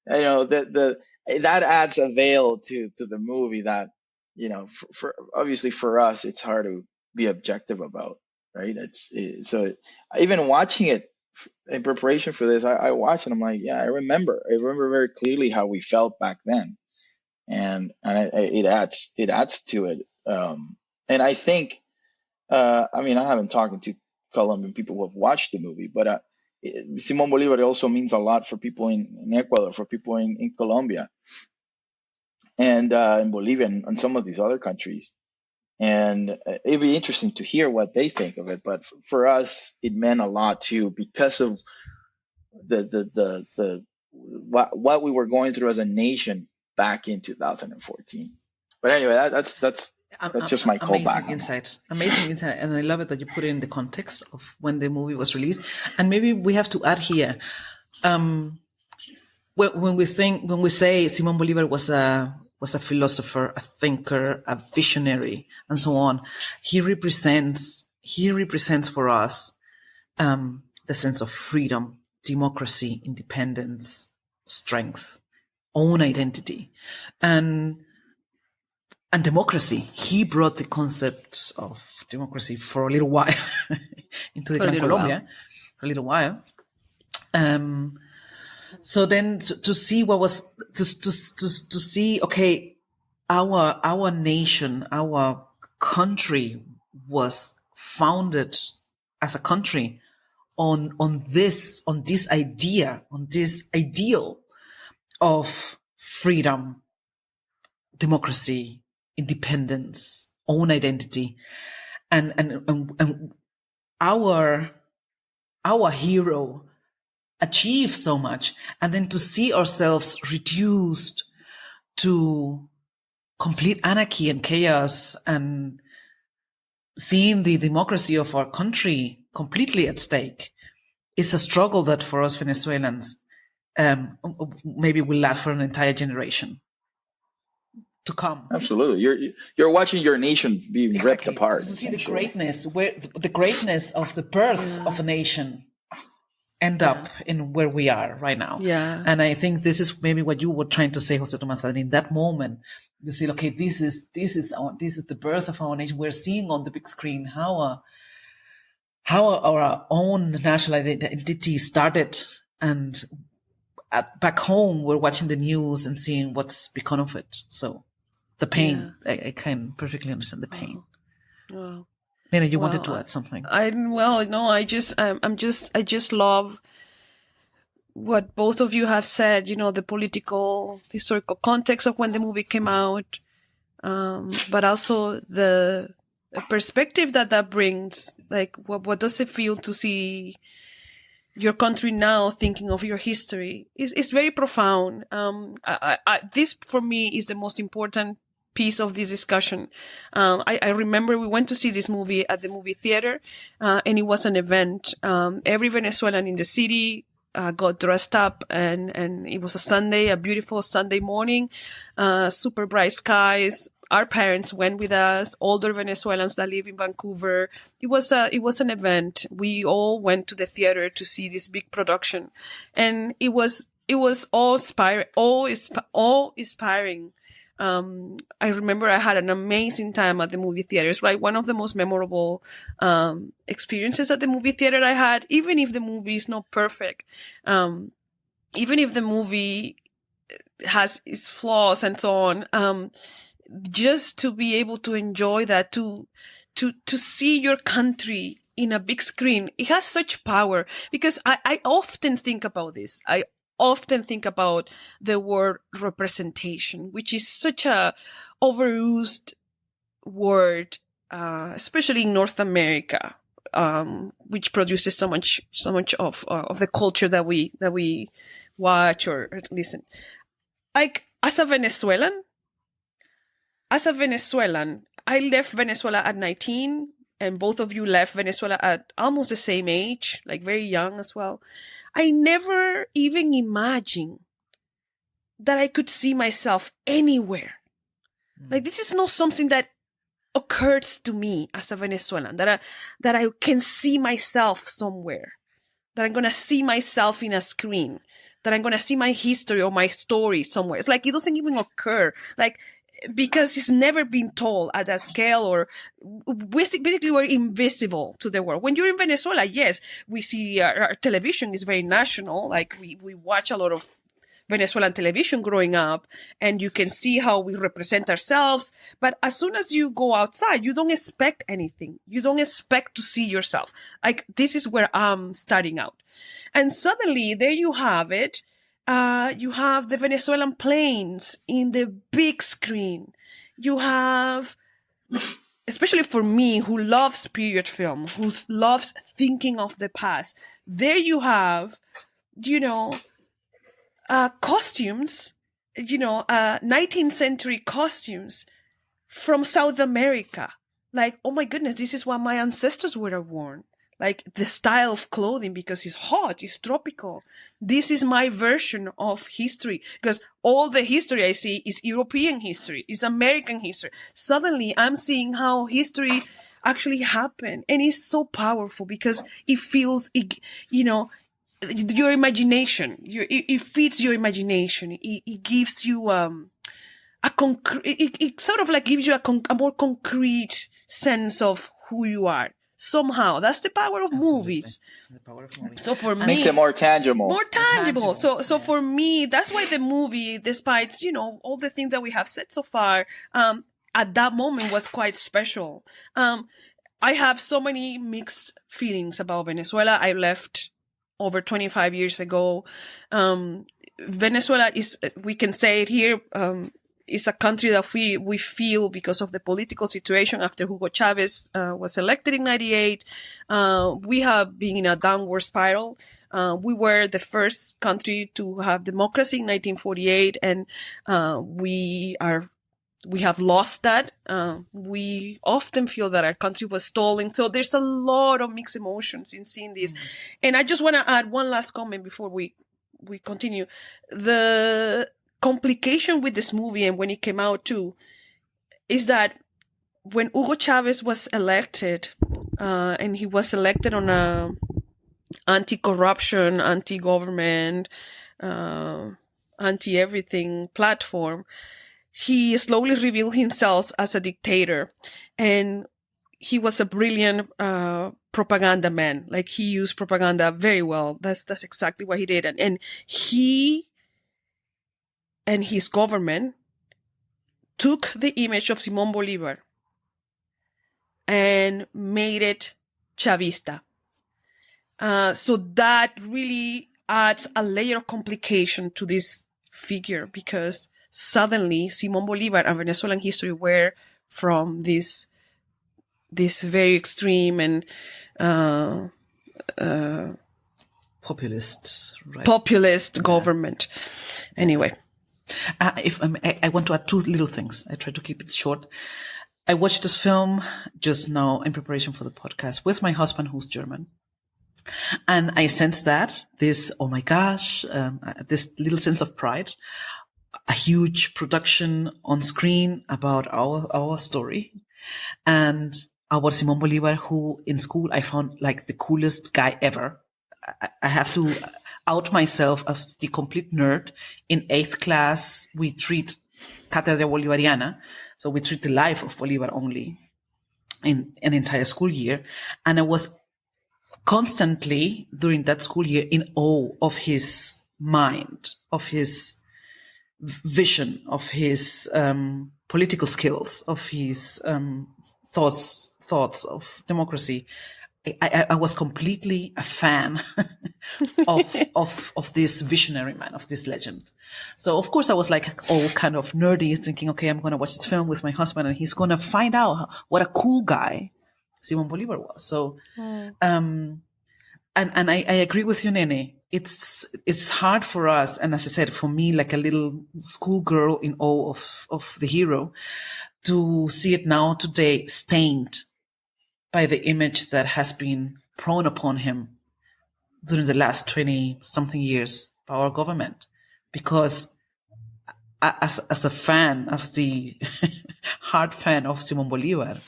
[SPEAKER 3] that adds a veil to the movie that for obviously for us, it's hard to be objective about, right? So even watching it in preparation for this, I watched and I'm like, yeah, I remember very clearly how we felt back then, and it adds to it. And I think, I mean, I haven't talked to Colombian people who have watched the movie, but Simón Bolívar also means a lot for people in Ecuador, for people in Colombia, and in Bolivia, and some of these other countries. And it'd be interesting to hear what they think of it. But for us, it meant a lot too, because of what we were going through as a nation back in 2014. But anyway, that's just my callback.
[SPEAKER 2] Amazing insight, and I love it that you put it in the context of when the movie was released. And maybe we have to add here, when we say Simón Bolívar was a philosopher, a thinker, a visionary, and so on, he represents for us the sense of freedom, democracy, independence, strength, own identity, and democracy. He brought the concept of democracy for a little while into the Colombia, for a little while. So then to see what was to see, okay, our nation, our country was founded as a country on this ideal of freedom, democracy, independence, own identity, and our hero achieved so much, and then to see ourselves reduced to complete anarchy and chaos, and seeing the democracy of our country completely at stake is a struggle that for us Venezuelans maybe will last for an entire generation to come.
[SPEAKER 3] Absolutely, you're watching your nation being ripped apart.
[SPEAKER 2] To see the greatness of the birth of a nation end up in where we are right now.
[SPEAKER 1] Yeah.
[SPEAKER 2] And I think this is maybe what you were trying to say, Jose Tomas, that in that moment you see, okay, this is the birth of our nation. We're seeing on the big screen how our own national identity started, and back home we're watching the news and seeing what's become of it. So the pain, I can perfectly understand the pain.
[SPEAKER 1] Wow.
[SPEAKER 2] Nina, you wanted to add something?
[SPEAKER 1] I just love what both of you have said, the political, historical context of when the movie came out, but also the perspective that brings. Like, what does it feel to see your country now thinking of your history? It's very profound. This, for me, is the most important piece of this discussion. I remember we went to see this movie at the movie theater, and it was an event. Every Venezuelan in the city got dressed up, and it was a Sunday, a beautiful Sunday morning, super bright skies. Our parents went with us, older Venezuelans that live in Vancouver. It was an event. We all went to the theater to see this big production, and it was awe-inspiring. I remember I had an amazing time at the movie theaters, right? One of the most memorable experiences at the movie theater I had, even if the movie is not perfect, even if the movie has its flaws and so on, just to be able to enjoy that, to see your country in a big screen, it has such power. Because I often think about this. I often think about the word representation, which is such a overused word, especially in North America, which produces so much of the culture that we watch or listen. Like, as a Venezuelan, I left Venezuela at 19, and both of you left Venezuela at almost the same age, like very young as well. I never even imagined that I could see myself anywhere. Like, this is not something that occurs to me as a Venezuelan, that I can see myself somewhere, that I'm going to see myself in a screen, that I'm going to see my history or my story somewhere. It's like, it doesn't even occur. Like, because it's never been told at that scale, or basically we're invisible to the world. When you're in Venezuela, yes, we see our television is very national. Like we watch a lot of Venezuelan television growing up, and you can see how we represent ourselves. But as soon as you go outside, you don't expect anything. You don't expect to see yourself. Like, this is where I'm starting out. And suddenly there you have it. You have the Venezuelan planes in the big screen. You have, especially for me, who loves period film, who loves thinking of the past, there you have, costumes, 19th century costumes from South America. Like, oh my goodness, this is what my ancestors would have worn. Like, the style of clothing, because it's hot, it's tropical. This is my version of history, because all the history I see is European history, is American history. Suddenly I'm seeing how history actually happened. And it's so powerful because it feels, your imagination. It feeds your imagination. It gives you it sort of like gives you a more concrete sense of who you are. Somehow, that's the power of movies.
[SPEAKER 2] The power of movies.
[SPEAKER 1] So for me,
[SPEAKER 3] makes it more tangible.
[SPEAKER 1] So for me, that's why the movie, despite all the things that we have said so far, at that moment was quite special. I have so many mixed feelings about Venezuela. I left over 25 years ago. Venezuela is, we can say it here, is a country that we feel, because of the political situation after Hugo Chavez was elected in 98, we have been in a downward spiral. We were the first country to have democracy in 1948, and we have lost that. We often feel that our country was stolen. So there's a lot of mixed emotions in seeing this. And I just want to add one last comment before we continue. The complication with this movie, and when it came out too, is that when Hugo Chavez was elected, and he was elected on a anti-corruption, anti-government, anti-everything platform, he slowly revealed himself as a dictator. And he was a brilliant propaganda man. Like, he used propaganda very well. That's exactly what he did. And he and his government took the image of Simón Bolívar and made it Chavista. So that really adds a layer of complication to this figure, because suddenly Simón Bolívar and Venezuelan history were from this very extreme and populist government. Anyway.
[SPEAKER 2] If I want to add two little things. I try to keep it short. I watched this film just now in preparation for the podcast with my husband, who's German. And I sensed this, oh my gosh, this little sense of pride, a huge production on screen about our story. And our Simón Bolívar, who in school I found like the coolest guy ever. I have to out myself as the complete nerd. In 8th class, we treat Cátedra Bolivariana. So we treat the life of Bolívar only in an entire school year. And I was constantly during that school year in awe of his mind, of his vision, of his political skills, of his thoughts of democracy. I was completely a fan of this visionary man, of this legend. So of course I was like all kind of nerdy, thinking, okay, I'm going to watch this film with my husband, and he's going to find out what a cool guy Simón Bolívar was. So, and I agree with you, Nene. It's hard for us, and as I said, for me, like a little schoolgirl in awe of the hero, to see it now today stained by the image that has been thrown upon him during the last 20-something years by our government. Because as a fan, of the hard fan of Simón Bolívar,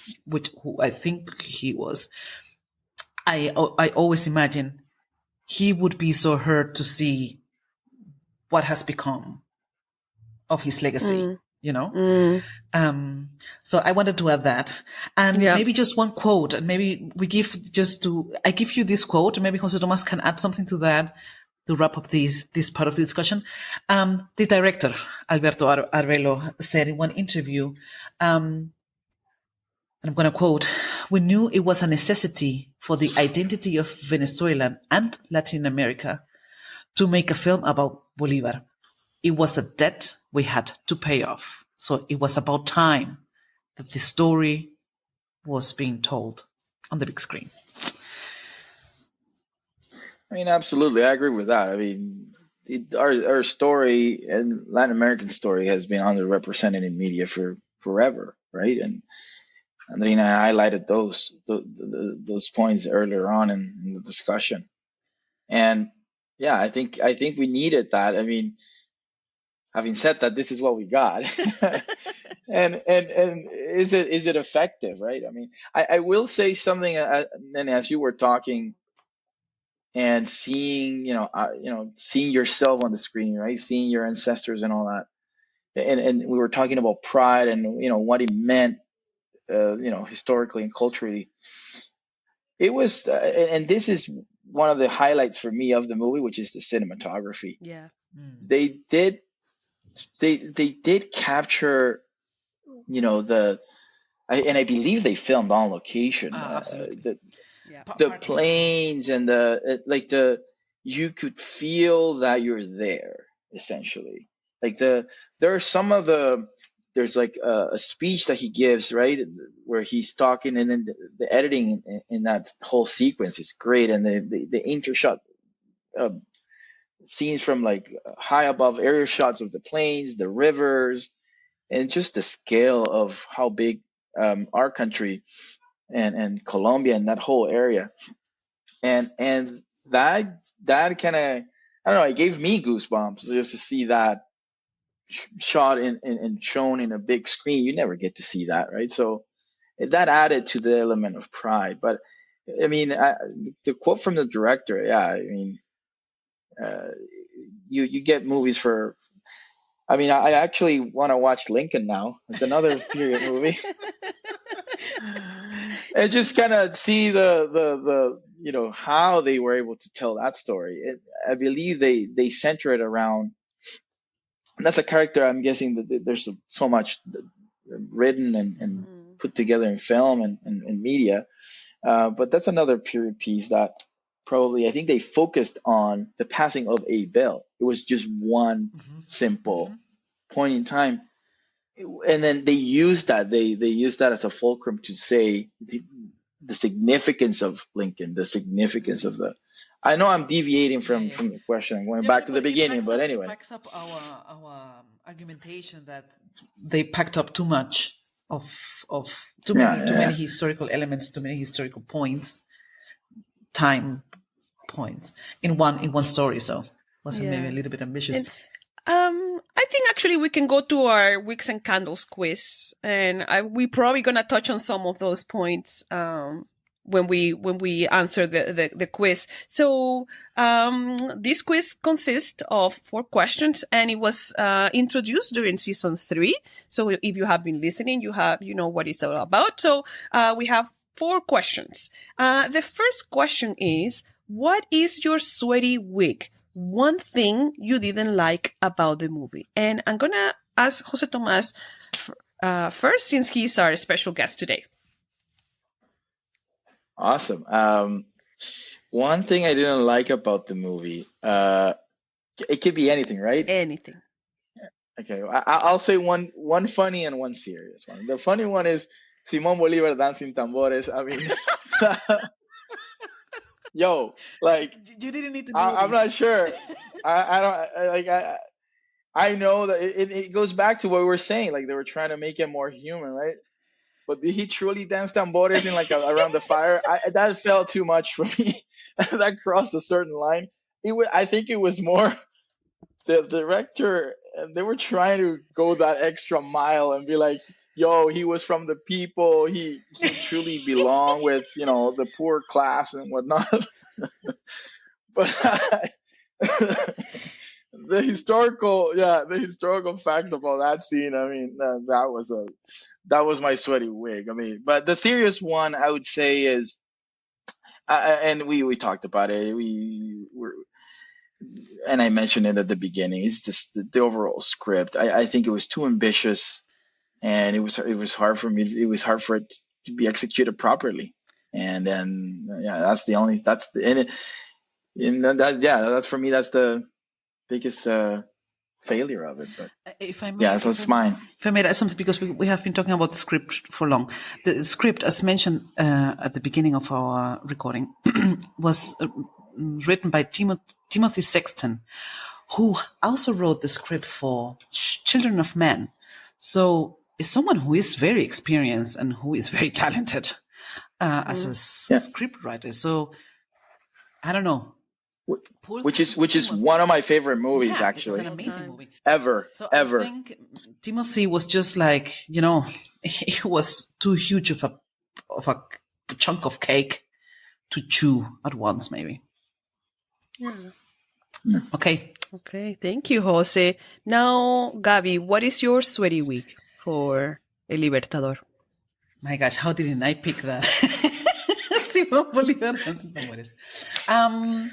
[SPEAKER 2] who I think he was, I always imagine he would be so hurt to see what has become of his legacy. you know?
[SPEAKER 1] Mm.
[SPEAKER 2] So I wanted to add that. And
[SPEAKER 1] Yeah.
[SPEAKER 2] maybe just one quote, and maybe I give you this quote, and maybe Jose Tomas can add something to that to wrap up this part of the discussion. The director, Alberto Arvelo, said in one interview, and I'm going to quote, "We knew it was a necessity for the identity of Venezuelan and Latin America to make a film about Bolivar. It was a debt we had to pay off. So it was about time that the story was being told on the big screen."
[SPEAKER 3] I mean, absolutely, I agree with that. I mean, our story and Latin American story has been underrepresented in media for forever, right? And Andreina highlighted those points earlier on in the discussion. And yeah, I think we needed that. I mean, having said that, this is what we got. and is it effective, right? I mean, I will say something, and as you were talking and seeing, seeing yourself on the screen, right? Seeing your ancestors and all that. And we were talking about pride and, what it meant, historically and culturally. It was, and this is one of the highlights for me of the movie, which is the cinematography.
[SPEAKER 1] Yeah.
[SPEAKER 3] They did capture, and I believe they filmed on location.
[SPEAKER 2] Absolutely.
[SPEAKER 3] The planes and you could feel that you're there, essentially. Like there's like a speech that he gives, right, where he's talking, and then the editing in that whole sequence is great, and the intershot scenes from like high above aerial shots of the planes, the rivers, and just the scale of how big our country and Colombia and that whole area, and that kind of, I don't know, it gave me goosebumps just to see that shot and shown in a big screen. You never get to see that, right? So that added to the element of pride. But I mean, the quote from the director, yeah, I mean, you get movies for. I mean, I actually want to watch Lincoln now. It's another period movie. And just kind of see the how they were able to tell that story. I believe they center it around. And that's a character, I'm guessing that there's so much written and put together in film and media. But that's another period piece that probably, I think they focused on the passing of a bill. It was just one simple point in time. And then they used that. They used that as a fulcrum to say the significance of Lincoln, the significance of the. I know I'm deviating from the question. I'm going back to the beginning, but anyway.
[SPEAKER 2] It backs up our argumentation that they packed up too much of too many historical elements, too many historical points, time points in one story. So wasn't maybe a little bit ambitious.
[SPEAKER 1] I think actually we can go to our Wicks and Candles quiz, and we're probably gonna touch on some of those points when we answer the quiz. So this quiz consists of 4 questions, and it was introduced during season 3. So if you have been listening, you know what it's all about. So we have 4 questions. The first question is, what is your sweaty wig? One thing you didn't like about the movie? And I'm going to ask Jose Tomas first, since he's our special guest today.
[SPEAKER 3] Awesome. One thing I didn't like about the movie, it could be anything, right?
[SPEAKER 1] Anything.
[SPEAKER 3] Okay, I'll say one funny and one serious one. The funny one is Simón Bolívar dancing tambores. I mean, yo, like,
[SPEAKER 2] you didn't need to.
[SPEAKER 3] I'm not sure. I know that it goes back to what we were saying. Like, they were trying to make it more human, right? But did he truly dance tambores in around the fire? That felt too much for me. That crossed a certain line. I think it was more the director. They were trying to go that extra mile and be like, yo, he was from the people. He truly belonged with, the poor class and whatnot. But the historical facts about that scene. I mean, that was my sweaty wig. I mean, but the serious one I would say is, and we talked about it. We were, and I mentioned it at the beginning. It's just the overall script. I think it was too ambitious, and it was hard for me. It was hard for it to be executed properly. And then that's for me. That's the biggest failure of it. But
[SPEAKER 2] if I may,
[SPEAKER 3] so it's mine.
[SPEAKER 2] If I may add something, because we have been talking about the script for long. The script, as mentioned at the beginning of our recording, was written by Timothy Sexton, who also wrote the script for Children of Men. So it's someone who is very experienced and who is very talented as a script writer. So I don't know.
[SPEAKER 3] Which is one of my favorite movies, actually.
[SPEAKER 2] It's an amazing movie.
[SPEAKER 3] Ever.
[SPEAKER 2] I think Timothy was just like, he was too huge of a chunk of cake to chew at once, maybe.
[SPEAKER 1] Yeah.
[SPEAKER 2] Okay.
[SPEAKER 1] Okay. Thank you, Jose. Now, Gaby, what is your sweaty week for El Libertador?
[SPEAKER 2] My gosh, how didn't I pick that? Simón Bolívar and Simón Bolívar.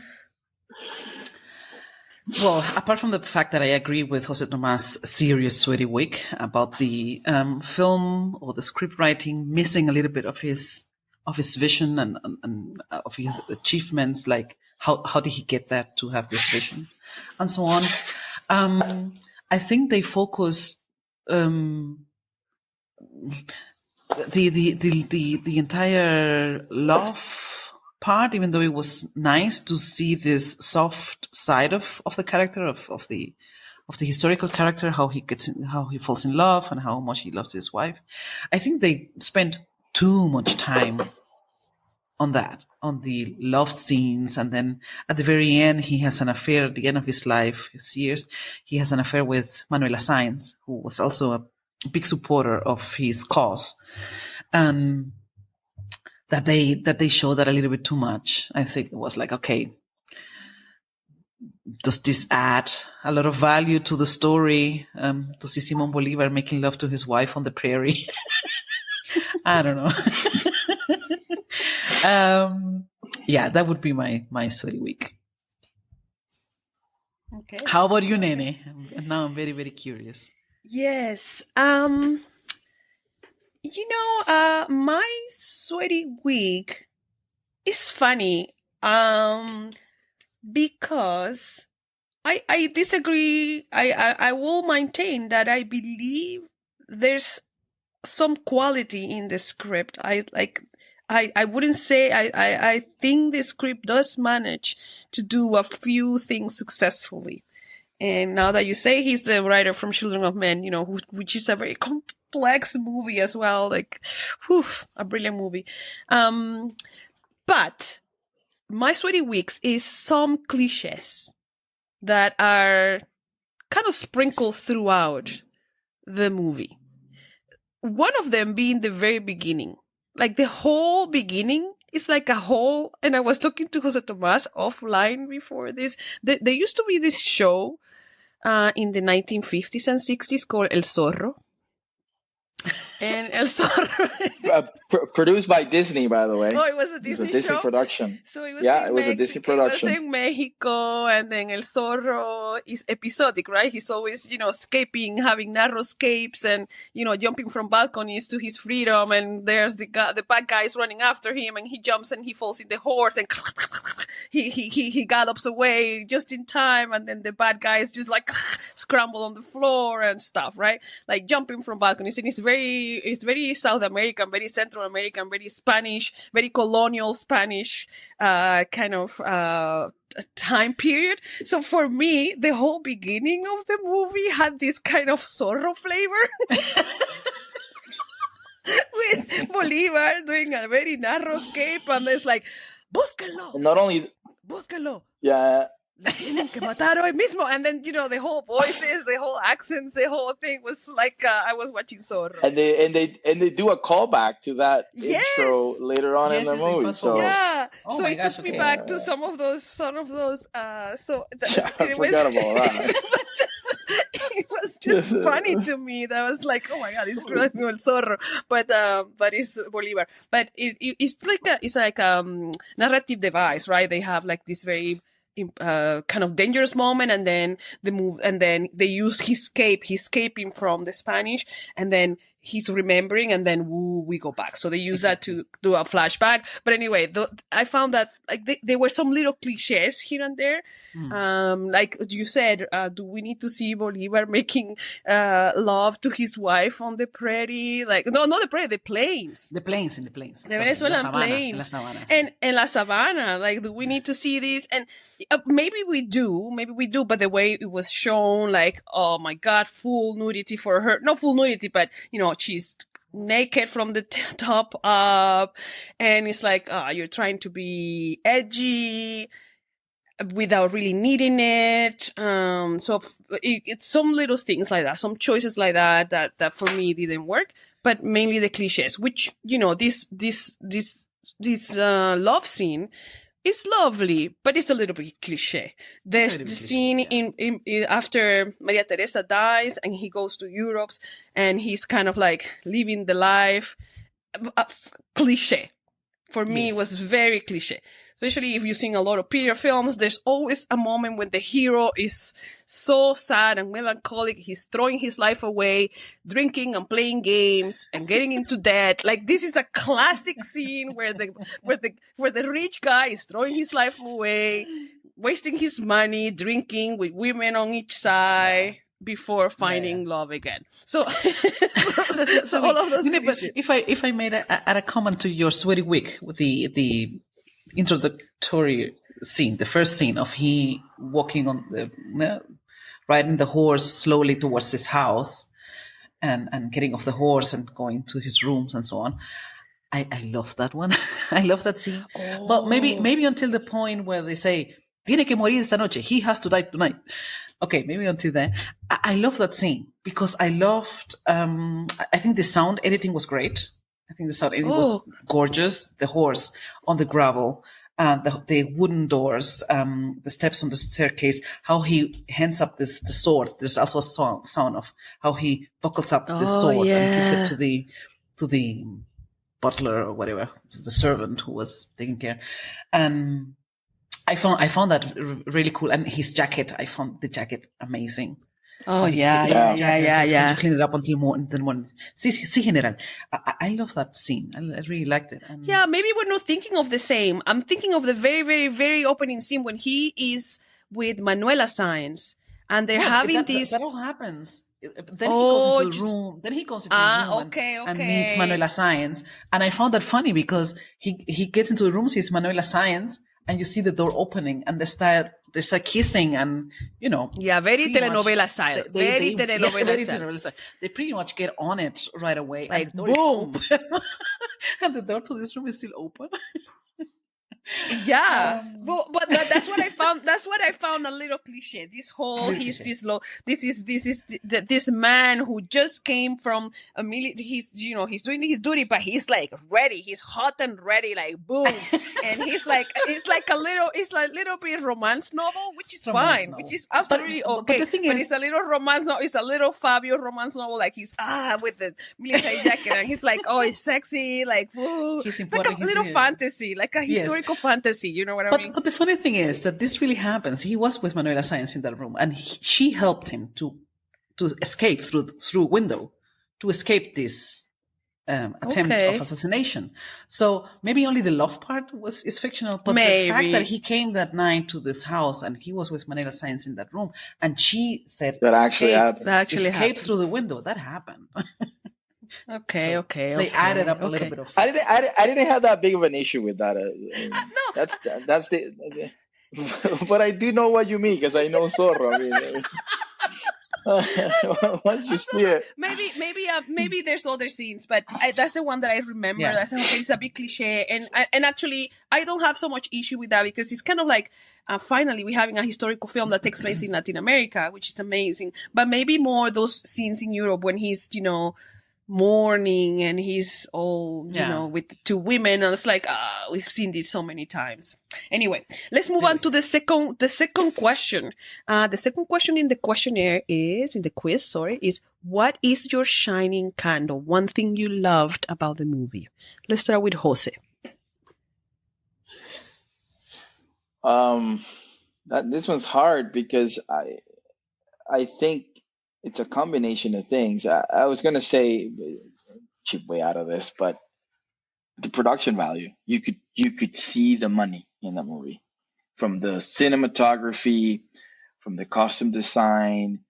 [SPEAKER 2] Well, apart from the fact that I agree with Jose Tomas' serious sweaty week about the film or the script writing missing a little bit of his vision and of his achievements, like how did he get that to have this vision and so on. I think they focus the entire love part, even though it was nice to see this soft side of the character of the historical character, how he falls in love and how much he loves his wife. I think they spent too much time on that, on the love scenes, and then at the very end he has an affair. At the end of his life, his years, he has an affair with Manuela Sáenz, who was also a big supporter of his cause. That they show that a little bit too much. I think it was like, okay, does this add a lot of value to the story? To see Simón Bolívar making love to his wife on the prairie? I don't know. That would be my sweaty week.
[SPEAKER 1] Okay.
[SPEAKER 2] How about you, Nene? Now I'm very, very curious.
[SPEAKER 1] Yes. My sweaty week is funny because I disagree. I will maintain that I believe there's some quality in the script. I wouldn't say I think the script does manage to do a few things successfully. And now that you say he's the writer from Children of Men, which is a very complex movie as well, like, a brilliant movie. But my sweaty weeks is some cliches that are kind of sprinkled throughout the movie. One of them being the very beginning. Like the whole beginning is like a whole, and I was talking to Jose Tomas offline before this. There used to be this show in the 1950s and 60s called El Zorro. And El Zorro
[SPEAKER 3] produced by Disney, by the way.
[SPEAKER 1] Oh, it was a Disney show?
[SPEAKER 3] production.
[SPEAKER 1] So it was
[SPEAKER 3] it was a Disney production.
[SPEAKER 1] It was in Mexico, and then El Zorro is episodic, right? He's always, escaping, having narrow escapes, and jumping from balconies to his freedom. And there's the bad guys running after him, and he jumps and he falls in the horse, and he gallops away just in time, and then the bad guys just like scramble on the floor and stuff, right? Like jumping from balconies, and it's very South American, very Central American, very Spanish, very colonial Spanish kind of time period. So for me, the whole beginning of the movie had this kind of Zorro flavor. With Bolivar doing a very narrow escape, and it's like, búsquenlo.
[SPEAKER 3] And not only,
[SPEAKER 1] búsquenlo.
[SPEAKER 3] Yeah,
[SPEAKER 1] "Le tienen que matar hoy mismo," and then the whole voices, the whole accents, the whole thing was like I was watching Zorro.
[SPEAKER 3] And they do a callback to that
[SPEAKER 1] Yes.
[SPEAKER 3] intro later on in the movie. So
[SPEAKER 1] yeah,
[SPEAKER 2] Oh
[SPEAKER 1] so
[SPEAKER 2] my
[SPEAKER 1] it
[SPEAKER 2] gosh,
[SPEAKER 1] took me
[SPEAKER 2] okay.
[SPEAKER 1] back to some of those.
[SPEAKER 3] I
[SPEAKER 1] It was
[SPEAKER 3] forgot about that.
[SPEAKER 1] it was just funny to me. That was like, oh my god, it's really El Zorro, but it's Bolivar. But it's like narrative device, right? They have like this very kind of dangerous moment, and then they use he's escaping from the Spanish, and then he's remembering, and then we go back. So they use that to do a flashback. But anyway, I found that like there were some little cliches here and there. Like you said, do we need to see Bolivar making love to his wife on the prairie? Like, no, not the prairie, the plains.
[SPEAKER 2] The plains. The
[SPEAKER 1] Venezuelan plains. And La Sabana. Like, do we need to see this? And maybe we do, but the way it was shown, like, oh my God, full nudity for her. Not full nudity, but, she's naked from the top up. And it's like, you're trying to be edgy without really needing it. So it's some little things like that, some choices like that for me didn't work, but mainly the cliches, which, this love scene is lovely, but it's a little bit cliche. The scene in after Maria Teresa dies and he goes to Europe and he's kind of like living the life, cliche. For me, it was very cliche. Especially if you've seen a lot of period films, there's always a moment when the hero is so sad and melancholic. He's throwing his life away, drinking and playing games and getting into debt. Like, this is a classic scene where the rich guy is throwing his life away, wasting his money, drinking with women on each side before finding love again. So, so all of those.
[SPEAKER 2] But if I made add a comment to your sweaty wig with the introductory scene, the first scene of he walking on riding the horse slowly towards his house and getting off the horse and going to his rooms and so on. I love that one. I love that scene.
[SPEAKER 1] Oh.
[SPEAKER 2] But maybe until the point where they say, tiene que morir esta noche. He has to die tonight. Okay, maybe until then. I love that scene because I loved, I think the sound editing was great. I think the sound editing was gorgeous. The horse on the gravel, the wooden doors, the steps on the staircase, how he hands up the sword. There's also a sound of how he buckles up the sword and gives it to the butler or whatever, the servant who was taking care. And I found that really cool. And his jacket, I found the jacket amazing.
[SPEAKER 1] Oh, yeah.
[SPEAKER 2] You clean it up until morning. Sí, general. I love that scene. I really liked it. And
[SPEAKER 1] yeah, maybe we're not thinking of the same. I'm thinking of the very, very, very opening scene when he is with Manuela Sáenz and they're having this.
[SPEAKER 2] That all happens. Then he goes into the room. Then he goes into the room and meets Manuela Sáenz. And I found that funny because he gets into the room, sees Manuela Sáenz, and you see the door opening and they start kissing and,
[SPEAKER 1] Yeah, very telenovela style. Very telenovela style.
[SPEAKER 2] They pretty much get on it right away.
[SPEAKER 1] Like,
[SPEAKER 2] and the
[SPEAKER 1] boom.
[SPEAKER 2] door is open. And the door to this room is still open.
[SPEAKER 1] Yeah, but that's what I found. That's what I found a little cliche. This whole this man who just came from a military. He's doing his duty, but he's like ready. He's hot and ready, like boom. And it's like a little bit romance novel, which is fine, which is absolutely okay. But it's a little romance novel. It's a little Fabio romance novel. Like he's with the military jacket, and he's like, oh, it's sexy, like woo, like a little fantasy, like a historical fantasy, you know what I mean?
[SPEAKER 2] But the funny thing is that this really happens. He was with Manuela Sáenz in that room, and she helped him to escape through window, to escape this attempt of assassination. So maybe only the love part is fictional, but the fact that he came that night to this house and he was with Manuela Sáenz in that room, and she said
[SPEAKER 3] that actually happened.
[SPEAKER 2] Escape through the window. That happened.
[SPEAKER 1] Okay.
[SPEAKER 2] They added up a little bit of.
[SPEAKER 3] I didn't have that big of an issue with that.
[SPEAKER 1] No,
[SPEAKER 3] that's the. But I do know what you mean because I know Zorro. I mean, Once you
[SPEAKER 1] I'm so
[SPEAKER 3] see
[SPEAKER 1] sorry.
[SPEAKER 3] it,
[SPEAKER 1] Maybe there's other scenes, but that's the one that I remember.
[SPEAKER 2] Yeah.
[SPEAKER 1] That's okay. It's a bit cliche, and actually, I don't have so much issue with that because it's kind of like finally we're having a historical film that takes place in Latin America, which is amazing. But maybe more those scenes in Europe when he's mourning and he's all with two women, and it's like we've seen this so many times. Anyway, let's move on to the second question. The second question in the questionnaire is what is your shining candle? One thing you loved about the movie. Let's start with Jose.
[SPEAKER 3] This one's hard because I think it's a combination of things. I was gonna say cheap way out of this, but the production value. You could see the money in that movie, from the cinematography, from the costume design,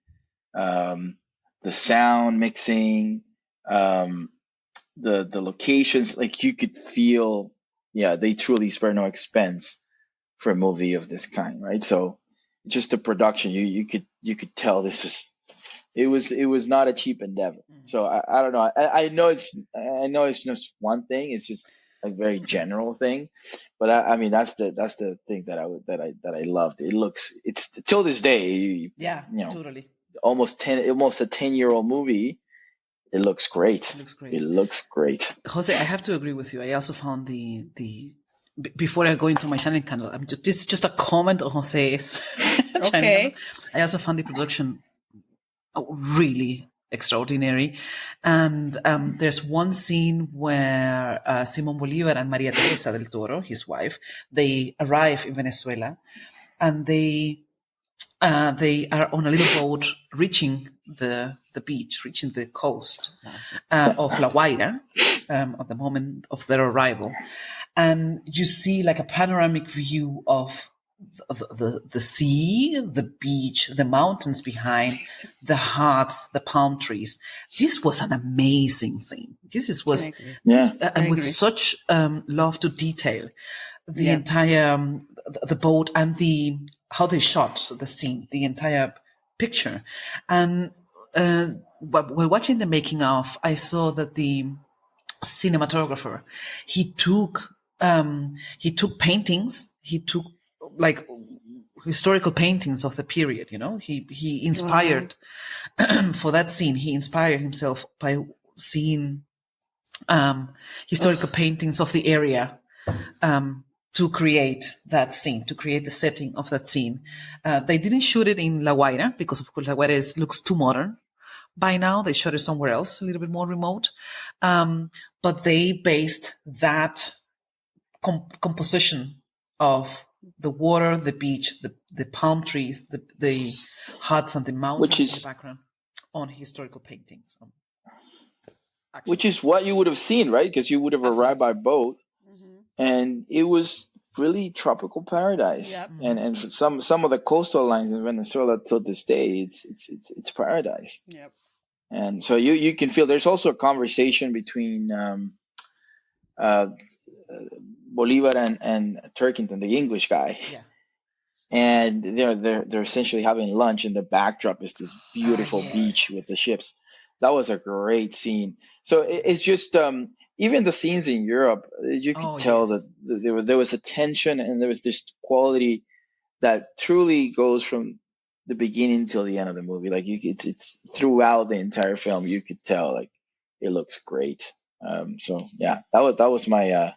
[SPEAKER 3] the sound mixing, the locations. Like you could feel, they truly spare no expense for a movie of this kind, right? So just the production, you could tell this was. It was not a cheap endeavor. So I don't know. I know it's just one thing. It's just a very general thing, but I mean that's the thing that I loved. It's till this day.
[SPEAKER 2] Totally.
[SPEAKER 3] Almost a 10-year-old movie. It looks great. It looks great.
[SPEAKER 2] Jose, I have to agree with you. I also found the before I go into my shining candle, this is just a comment on Jose's.
[SPEAKER 1] Okay.
[SPEAKER 2] I also found the production really extraordinary, and there's one scene where Simón Bolívar and María Teresa del Toro, his wife, they arrive in Venezuela, and they are on a little boat reaching the beach, reaching the coast of La Guaira at the moment of their arrival, and you see like a panoramic view of the sea, the beach, the mountains behind, the huts, the palm trees. This was an amazing scene. And with such love to detail, the entire the boat and how they shot the scene, the entire picture. And while watching the making of, I saw that the cinematographer, he took paintings, he took like historical paintings of the period, he inspired for that scene. He inspired himself by seeing historical paintings of the area to create that scene, to create the setting of that scene. They didn't shoot it in La Guaira because, of course, La Guaira looks too modern. By now, they shot it somewhere else, a little bit more remote. But they based that composition of the water, the beach, the palm trees, the huts and the mountains in the background on historical paintings.
[SPEAKER 3] Which is what you would have seen, right? Because you would have arrived by boat, and it was really tropical paradise. Yep. And for some of the coastal lines in Venezuela till this day, it's paradise.
[SPEAKER 1] Yep.
[SPEAKER 3] And so you can feel there's also a conversation between Bolivar and Turkington, the English guy. Yeah. And they're essentially having lunch, and the backdrop is this beautiful beach with the ships. That was a great scene. So it's just even the scenes in Europe, you could tell that there was a tension, and there was this quality that truly goes from the beginning till the end of the movie. Like it's throughout the entire film, you could tell like it looks great. So yeah, that was my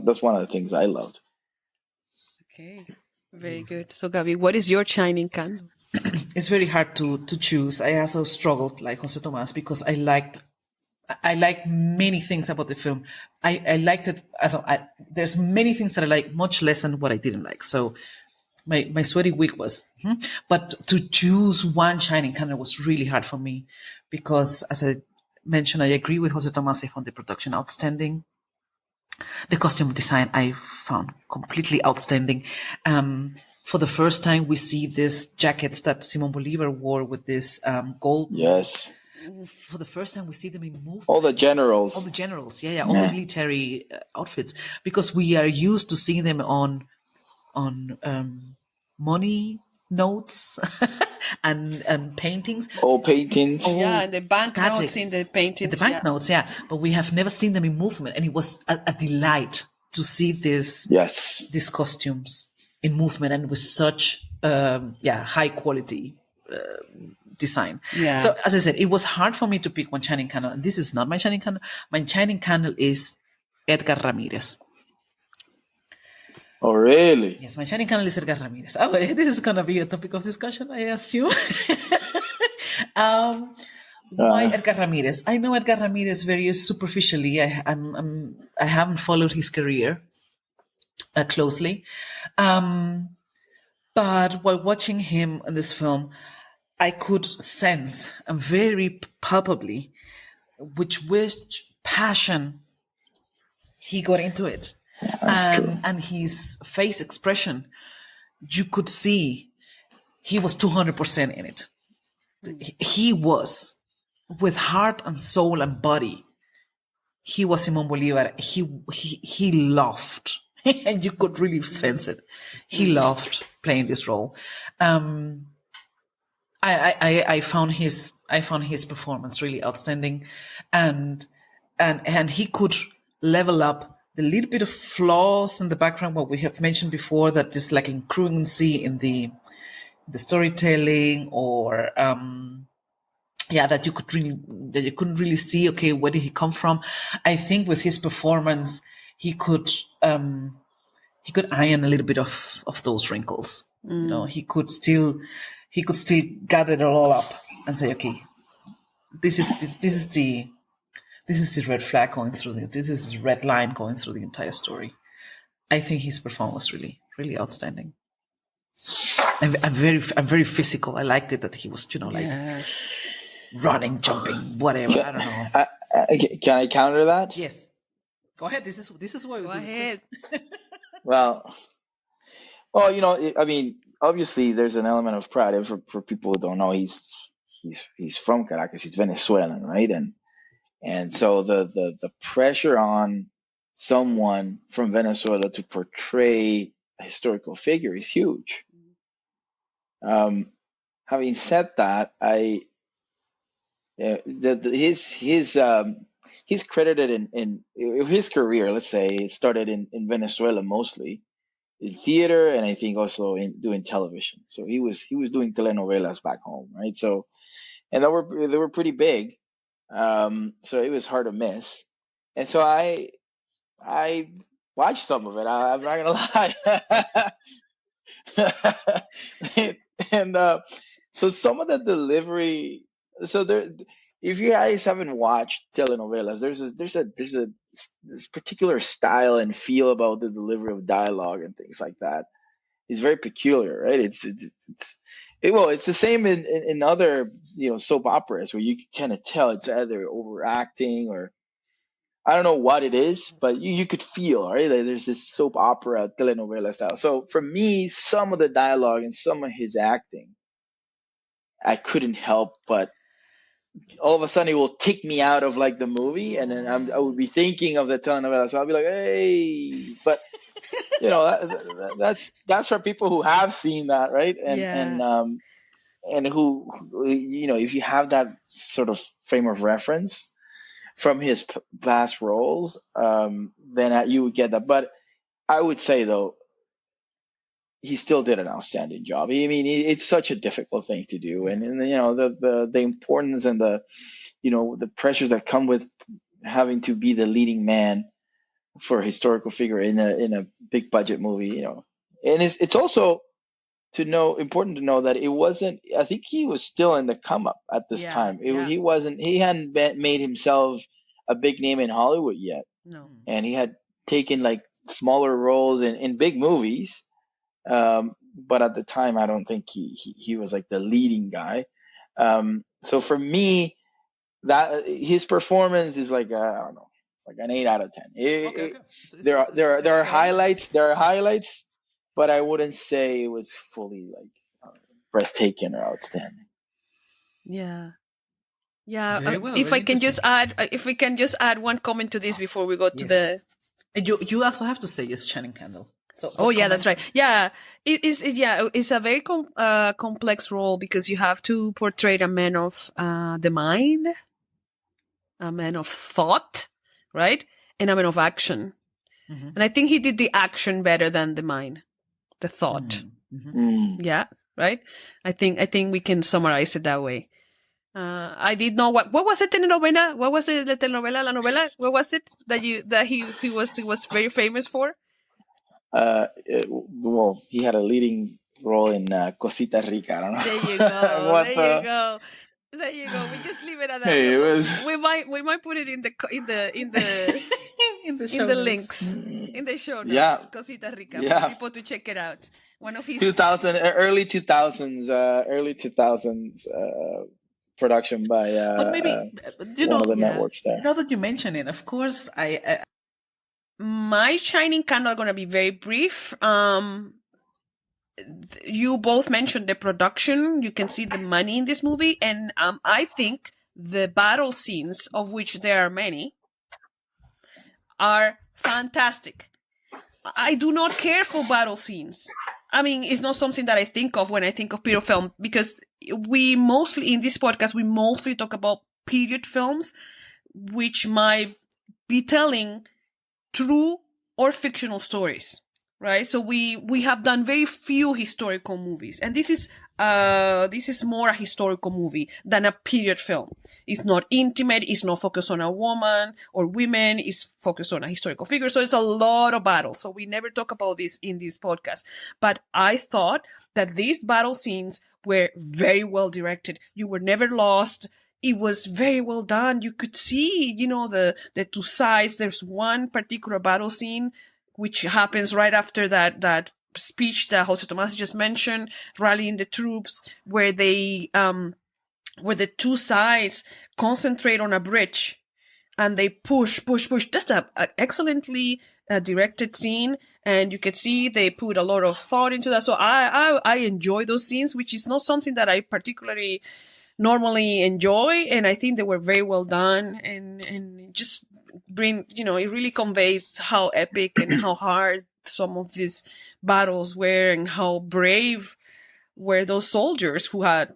[SPEAKER 3] that's one of the things I loved.
[SPEAKER 1] Okay, very good. So Gaby, what is your shining candle?
[SPEAKER 2] It's very hard to choose. I also struggled like Jose Tomas because I liked many things about the film. I liked it. There's many things that I like much less than what I didn't like. So my sweaty week was, but to choose one shining candle was really hard for me because, as I mentioned, I agree with Jose Tomas. I found the production outstanding. The costume design I found completely outstanding. For the first time, we see these jackets that Simón Bolívar wore with this gold.
[SPEAKER 3] Yes.
[SPEAKER 2] For the first time, we see them in movement.
[SPEAKER 3] All the generals.
[SPEAKER 2] All the military outfits, because we are used to seeing them on money notes and paintings.
[SPEAKER 3] Old paintings.
[SPEAKER 1] Yeah, and the banknotes
[SPEAKER 2] static.
[SPEAKER 1] in the paintings.
[SPEAKER 2] The banknotes, yeah. But we have never seen them in movement. And it was a delight to see these costumes in movement and with such high quality design.
[SPEAKER 1] Yeah.
[SPEAKER 2] So as I said, it was hard for me to pick one shining candle. And this is not my shining candle. My shining candle is Edgar Ramirez.
[SPEAKER 3] Oh, really?
[SPEAKER 2] Yes, my shining candle is Edgar Ramirez. Oh, this is going to be a topic of discussion, I assume. Why Edgar Ramirez? I know Edgar Ramirez very superficially. I haven't followed his career closely. But while watching him in this film, I could sense very palpably which passion he got into it. And his face expression, you could see he was 200% in it. He was, with heart and soul and body, he was Simón Bolívar. He loved, and you could really sense it. He loved playing this role. I found his performance really outstanding, and he could level up the little bit of flaws in the background, what we have mentioned before, that is like incongruency in the storytelling, or that you couldn't really see. Okay, where did he come from? I think with his performance, he could iron a little bit of those wrinkles. You know, he could still gather it all up and say, okay, this is the red flag going through this is the red line going through the entire story. I think his performance was really, really outstanding. I'm very physical. I liked it that he was, running, jumping, whatever. I don't know.
[SPEAKER 3] Can I counter that?
[SPEAKER 2] Yes. Go ahead. This is what we do.
[SPEAKER 1] Go ahead.
[SPEAKER 3] Well, I mean, obviously there's an element of pride. And for people who don't know, he's from Caracas. He's Venezuelan, right? And so the pressure on someone from Venezuela to portray a historical figure is huge. Having said that, he's credited in his career. Let's say it started in Venezuela mostly, in theater, and I think also in doing television. So he was doing telenovelas back home, right? So, and they were pretty big. So it was hard to miss. And so I watched some of it. I'm not gonna lie. And so some of the delivery. So there, if you guys haven't watched telenovelas, there's this particular style and feel about the delivery of dialogue and things like that. It's very peculiar, right? It's the same in other soap operas where you can kind of tell it's either overacting or I don't know what it is, but you could feel, right? Like there's this soap opera telenovela style. So for me, some of the dialogue and some of his acting, I couldn't help but all of a sudden it will take me out of like the movie, and then I would be thinking of the telenovela. So I'll be like, hey, but that's for people who have seen that, right? And who, if you have that sort of frame of reference from his past roles, then you would get that. But I would say though, he still did an outstanding job. I mean, it's such a difficult thing to do, and the importance and the pressures that come with having to be the leading man for a historical figure in a big budget movie, and it's also important to know that it wasn't. I think he was still in the come up at this time. He hadn't made himself a big name in Hollywood yet.
[SPEAKER 1] No,
[SPEAKER 3] and he had taken like smaller roles in big movies. But at the time, I don't think he was like the leading guy. So for me, that his performance is like I don't know, it's like an 8 out of 10.
[SPEAKER 2] Okay. So
[SPEAKER 3] there are highlights. There are highlights, but I wouldn't say it was fully like breathtaking or outstanding.
[SPEAKER 1] Yeah.
[SPEAKER 2] Very well,
[SPEAKER 1] if
[SPEAKER 2] very
[SPEAKER 1] we can just add one comment to this before we go to the.
[SPEAKER 2] And you also have to say yes, Channing Candle. So,
[SPEAKER 1] Oh yeah, that's right. Yeah, it's a very complex role because you have to portray a man of the mind, a man of thought, right, and a man of action.
[SPEAKER 2] Mm-hmm.
[SPEAKER 1] And I think he did the action better than the mind, the thought.
[SPEAKER 2] Mm-hmm.
[SPEAKER 1] Yeah, right. I think we can summarize it that way. I did know what was it telenovela? What was it? La telenovela, la novela? What was it that he was very famous for?
[SPEAKER 3] Well, he had a leading role in Cosita Rica. I don't know.
[SPEAKER 1] There you go. There you go. We just leave it at that.
[SPEAKER 3] Hey,
[SPEAKER 1] we might put it in the
[SPEAKER 2] in the
[SPEAKER 1] in the links in the show notes.
[SPEAKER 3] Yeah.
[SPEAKER 1] Cosita Rica
[SPEAKER 3] Yeah.
[SPEAKER 1] for people to check it out. One of his
[SPEAKER 3] early 2000s production by
[SPEAKER 2] but maybe
[SPEAKER 3] one of the networks there.
[SPEAKER 2] Now that you mention it, of course,
[SPEAKER 1] my shining candle are going to be very brief. You both mentioned the production. You can see the money in this movie, and I think the battle scenes, of which there are many, are fantastic. I do not care for battle scenes. I mean, it's not something that I think of when I think of period film, because we mostly, in this podcast, we mostly talk about period films, which might be telling true or fictional stories, right? So we have done very few historical movies, and this is more a historical movie than a period film. It's not intimate. It's not focused on a woman or women. It's focused on a historical figure. So it's a lot of battles. So we never talk about this in this podcast. But I thought that these battle scenes were very well directed. You were never lost. It was very well done. You could see, the two sides. There's one particular battle scene which happens right after that speech that Jose Tomas just mentioned, rallying the troops, where where the two sides concentrate on a bridge and they push. That's a excellently directed scene, and you can see they put a lot of thought into that. So I enjoy those scenes, which is not something that I particularly normally enjoy, and I think they were very well done, and just bring, it really conveys how epic and how hard some of these battles were, and how brave were those soldiers who had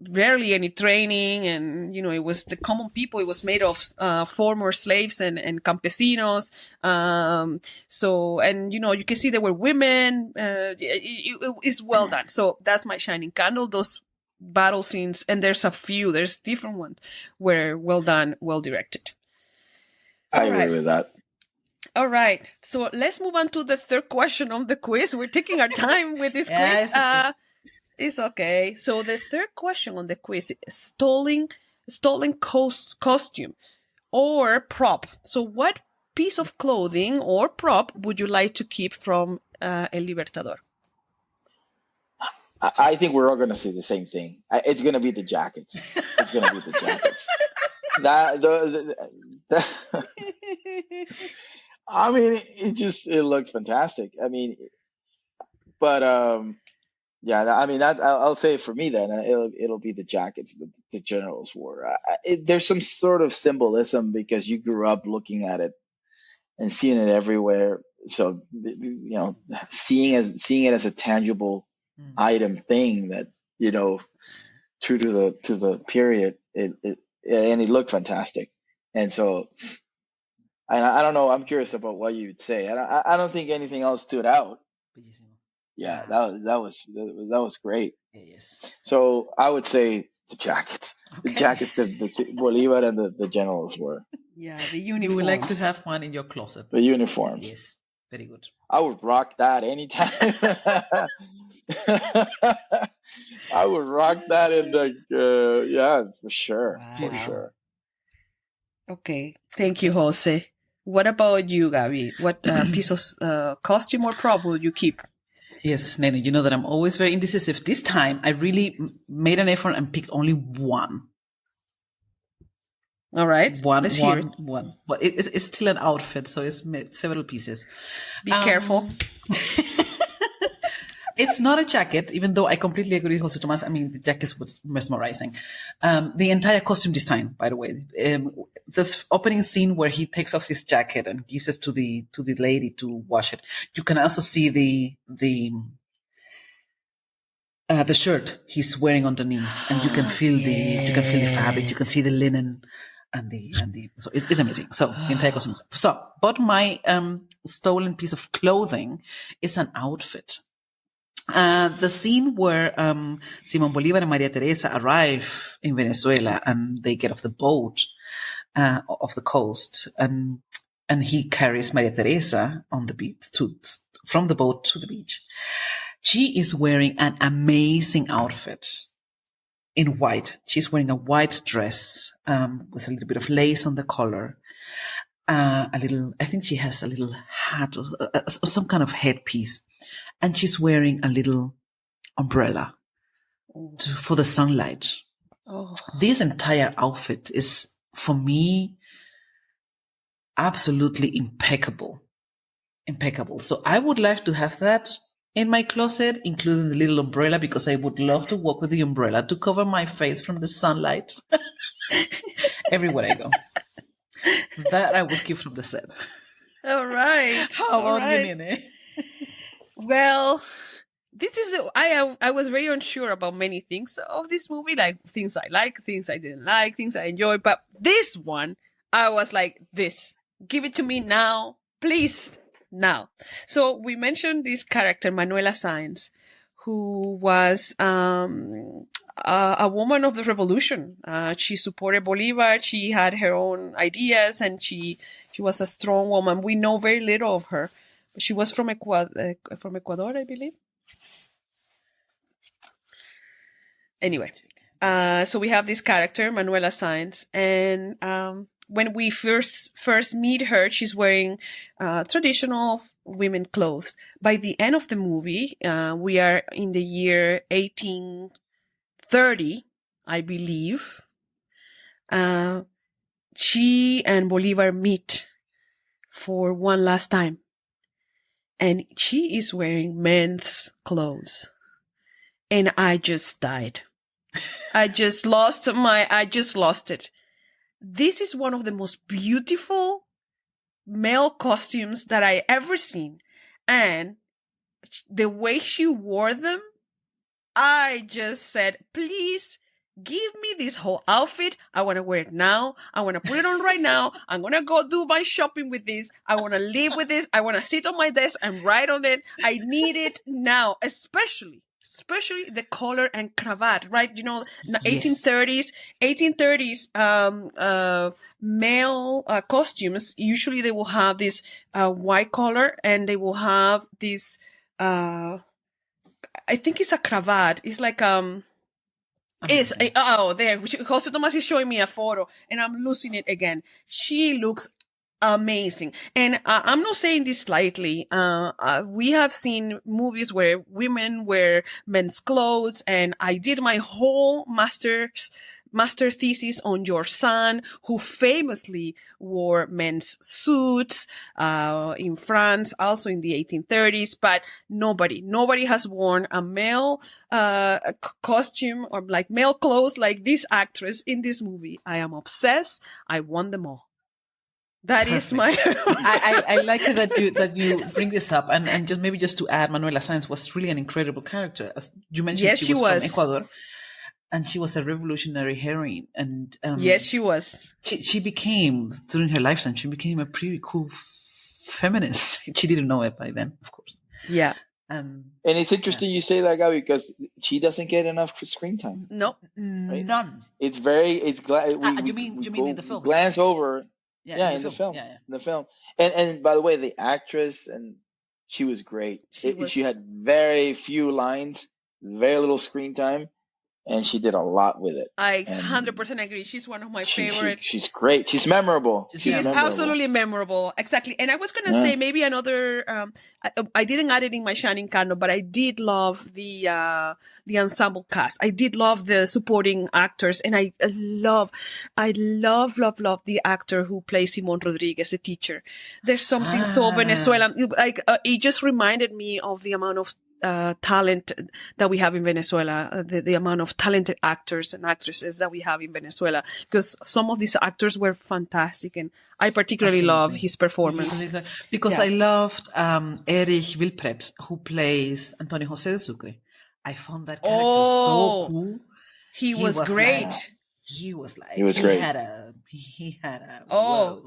[SPEAKER 1] barely any training, and it was the common people. It was made of former slaves and campesinos. So, and you can see there were women. It's well done. So that's my shining candle. Those battle scenes, and there's different ones, were well done, well directed.
[SPEAKER 3] I agree with that.
[SPEAKER 1] All right. So let's move on to the third question of the quiz. We're taking our time with this quiz. It's okay. So the third question on the quiz is stolen costume or prop. So what piece of clothing or prop would you like to keep from El Libertador?
[SPEAKER 3] I think we're all going to say the same thing. It's going to be the jackets. It's going to be the jackets. I mean, it looked fantastic. I mean, but yeah, I mean, I'll say for me then it'll be the jackets that the generals wore. There's some sort of symbolism because you grew up looking at it and seeing it everywhere. So seeing it as a tangible item thing that true to the period, and it looked fantastic. And so I don't know, I'm curious about what you would say. I don't think anything else stood out. Yeah, that was great.
[SPEAKER 2] Yes.
[SPEAKER 3] So I would say the jackets. Okay. The jackets that the Bolivar and the generals wore.
[SPEAKER 1] Yeah, the uniforms.
[SPEAKER 2] You would like to have one in your closet.
[SPEAKER 3] The uniforms.
[SPEAKER 2] Yes, very good.
[SPEAKER 3] I would rock that anytime. I would rock that in for sure. Wow. For sure.
[SPEAKER 1] Okay. Thank you, Jose. What about you, Gaby? What piece of costume or prop will you keep?
[SPEAKER 2] Yes, Nene, you know that I'm always very indecisive. This time, I really made an effort and picked only one.
[SPEAKER 1] All right. Let's hear it.
[SPEAKER 2] One. But it's still an outfit, so it's several pieces.
[SPEAKER 1] Be careful.
[SPEAKER 2] It's not a jacket, even though I completely agree with Jose Tomas. I mean, the jacket was mesmerizing. The entire costume design, by the way, this opening scene where he takes off his jacket and gives it to the lady to wash it. You can also see the shirt he's wearing underneath, and you can feel the fabric. You can see the linen. So it's amazing. So the entire costume. But my stolen piece of clothing is an outfit. The scene where Simón Bolívar and María Teresa arrive in Venezuela and they get off the boat off the coast, and he carries María Teresa on the beach from the boat to the beach. She is wearing an amazing outfit in white. She's wearing a white dress with a little bit of lace on the collar. I think she has a little hat or some kind of headpiece. And she's wearing a little umbrella for the sunlight.
[SPEAKER 1] Oh.
[SPEAKER 2] This entire outfit is, for me, absolutely impeccable. Impeccable. So I would like to have that in my closet, including the little umbrella, because I would love to walk with the umbrella to cover my face from the sunlight everywhere I go. That I would keep from the set.
[SPEAKER 1] All right.
[SPEAKER 2] How about you, Nene?
[SPEAKER 1] Well, this is I was very unsure about many things of this movie, like things I like, things I didn't like, things I enjoyed. But this one, I was like, this, give it to me now, please, now. So we mentioned this character, Manuela Sáenz, who was a woman of the revolution. She supported Bolivar. She had her own ideas, and she was a strong woman. We know very little of her. She was from Ecuador, I believe. Anyway, so we have this character, Manuela Sáenz, and when we first meet her, she's wearing traditional women clothes. By the end of the movie, we are in the year 1830, I believe. She and Bolivar meet for one last time. And she is wearing men's clothes. And I just died. I just lost it. This is one of the most beautiful male costumes that I ever seen. And the way she wore them, I just said, please give me this whole outfit. I want to wear it now. I want to put it on right now. I'm going to go do my shopping with this. I want to live with this. I want to sit on my desk and write on it. I need it now, especially the collar and cravat, right? You know, 1830s male costumes. Usually they will have this white collar, and they will have this, I think it's a cravat. It's like, there. Jose Tomas is showing me a photo, and I'm losing it again. She looks amazing, and I'm not saying this lightly. We have seen movies where women wear men's clothes, and I did my whole master thesis on your son, who famously wore men's suits in France, also in the 1830s. But nobody has worn a male costume or like male clothes like this actress in this movie. I am obsessed. I want them all. That Perfect. Is my.
[SPEAKER 2] I like that you bring this up, and just to add, Manuela Sáenz was really an incredible character. As you mentioned,
[SPEAKER 1] yes,
[SPEAKER 2] she was from Ecuador. And she was a revolutionary heroine. And
[SPEAKER 1] yes, she was.
[SPEAKER 2] She became, during her lifetime, she became a pretty cool feminist. She didn't know it by then, of course.
[SPEAKER 1] Yeah.
[SPEAKER 3] And it's interesting you say that, Gaby, because she doesn't get enough screen time.
[SPEAKER 1] No,
[SPEAKER 2] right? None.
[SPEAKER 3] It's very.
[SPEAKER 2] You mean in the film?
[SPEAKER 3] Glance over.
[SPEAKER 2] Yeah,
[SPEAKER 3] in the film. Yeah. In the film. And by the way, the actress, and she was great. She had very few lines, very little screen time. And she did a lot with it.
[SPEAKER 1] I 100% agree. She's one of my favorite.
[SPEAKER 3] She's great. She's memorable.
[SPEAKER 1] She's absolutely memorable. Exactly. And I was going to say maybe another, I didn't add it in my Shining Candle, but I did love the ensemble cast. I did love the supporting actors. And I love the actor who plays Simón Rodríguez, the teacher. There's something so Venezuelan. Like, it just reminded me of the amount of talent that we have in Venezuela, the amount of talented actors and actresses that we have in Venezuela, because some of these actors were fantastic, and I particularly love his performance.
[SPEAKER 2] Because I loved Erich Wilpret, who plays Antonio José de Sucre. I found that character so cool.
[SPEAKER 1] He was great.
[SPEAKER 3] He was great.
[SPEAKER 2] He had a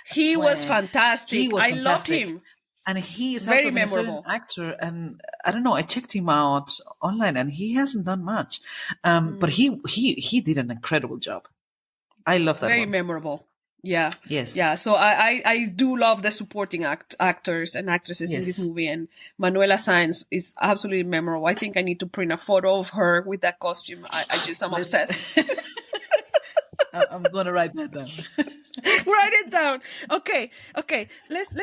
[SPEAKER 1] he was fantastic. I loved him.
[SPEAKER 2] And he is
[SPEAKER 1] very
[SPEAKER 2] also a
[SPEAKER 1] memorable
[SPEAKER 2] actor. And I don't know, I checked him out online and he hasn't done much. But he did an incredible job. I love that
[SPEAKER 1] Very
[SPEAKER 2] one.
[SPEAKER 1] memorable. Yeah.
[SPEAKER 2] Yes.
[SPEAKER 1] Yeah. So I do love the supporting actors and actresses in this movie. And Manuela Sáenz is absolutely memorable. I think I need to print a photo of her with that costume. I'm obsessed.
[SPEAKER 2] I'm going to write that down.
[SPEAKER 1] Write it down. Okay. Let's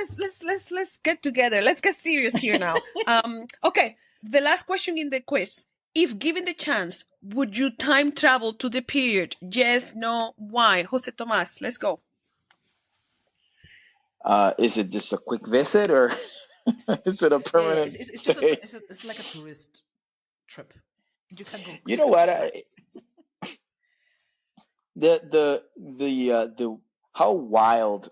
[SPEAKER 1] get together. Let's get serious here now. Okay. The last question in the quiz. If given the chance, would you time travel to the period? Yes, no, why? Jose Tomas, let's go.
[SPEAKER 3] Is it just a quick visit or is it a permanent stay?
[SPEAKER 2] It's like a tourist trip. You can go.
[SPEAKER 3] You know what? The how wild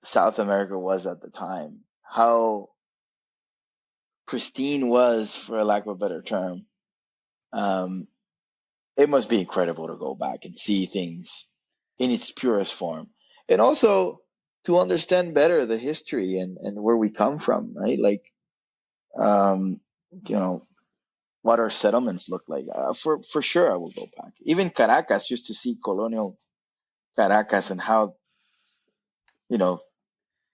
[SPEAKER 3] South America was at the time, how pristine was, for lack of a better term. It must be incredible to go back and see things in its purest form, and also to understand better the history and where we come from, right? Like, what our settlements look like. For sure, I will go back. Even Caracas, used to see colonial Caracas and how,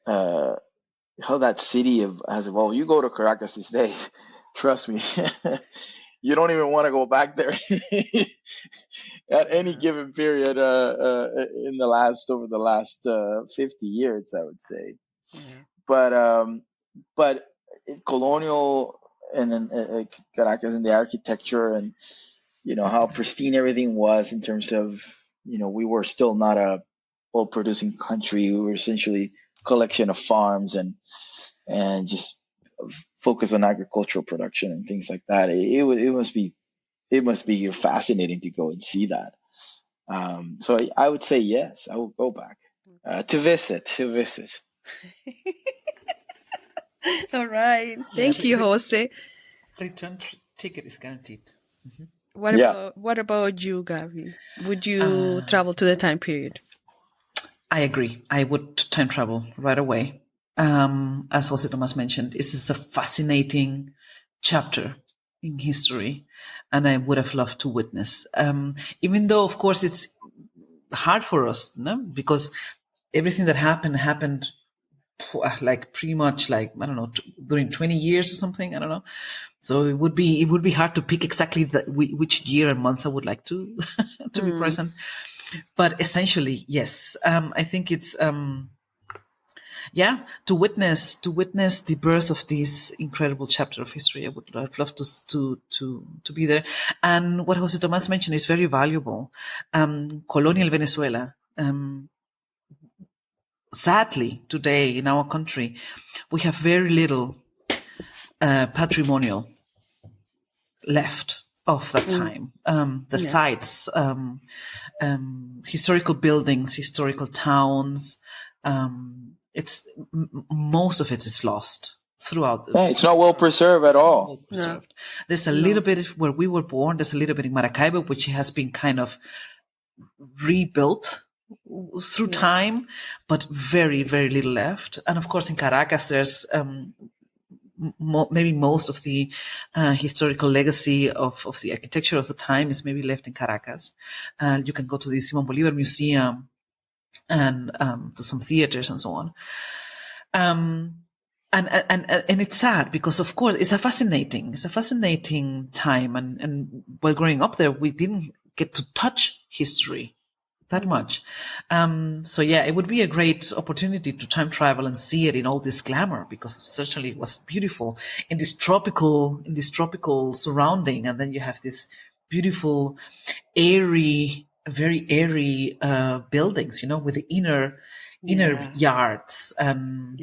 [SPEAKER 3] how that city has evolved. You go to Caracas these days, trust me, you don't even want to go back there at any given period over the last 50 years, I would say. Mm-hmm. But colonial and then Caracas and the architecture and how pristine everything was in terms of we were still not a oil producing country. We were essentially a collection of farms and just focus on agricultural production and things like that. It must be fascinating to go and see that. So I would say yes, I will go back to visit.
[SPEAKER 1] All right, thank you, Jose.
[SPEAKER 2] Return ticket is guaranteed. Mm-hmm.
[SPEAKER 1] What about you, Gaby? Would you travel to the time period?
[SPEAKER 2] I agree. I would time travel right away. As Jose Tomas mentioned, this is a fascinating chapter in history, and I would have loved to witness. Even though, of course, it's hard for us, no? Because everything that happened like pretty much like, I don't know, during 20 years or something. I don't know. So it would be hard to pick exactly which year and month I would like to be present. But essentially, yes, I think it's to witness the birth of this incredible chapter of history. I'd love to be there. And what Jose Tomas mentioned is very valuable. Colonial Venezuela. Sadly, today in our country, we have very little patrimonial left of that time. The sites, historical buildings, historical towns. It's most of it is lost throughout.
[SPEAKER 3] It's not well preserved at all.
[SPEAKER 2] Well preserved. There's a little bit where we were born. There's a little bit in Maracaibo, which has been kind of rebuilt through time, but very, very little left. And of course, in Caracas, there's maybe most of the historical legacy of the architecture of the time is maybe left in Caracas. You can go to the Simón Bolívar Museum and to some theaters and so on. And it's sad because, of course, it's a fascinating time. And while growing up there, we didn't get to touch history that much. So it would be a great opportunity to time travel and see it in all this glamour, because certainly it was beautiful in this tropical surrounding. And then you have this beautiful, very airy buildings, with the inner inner yards and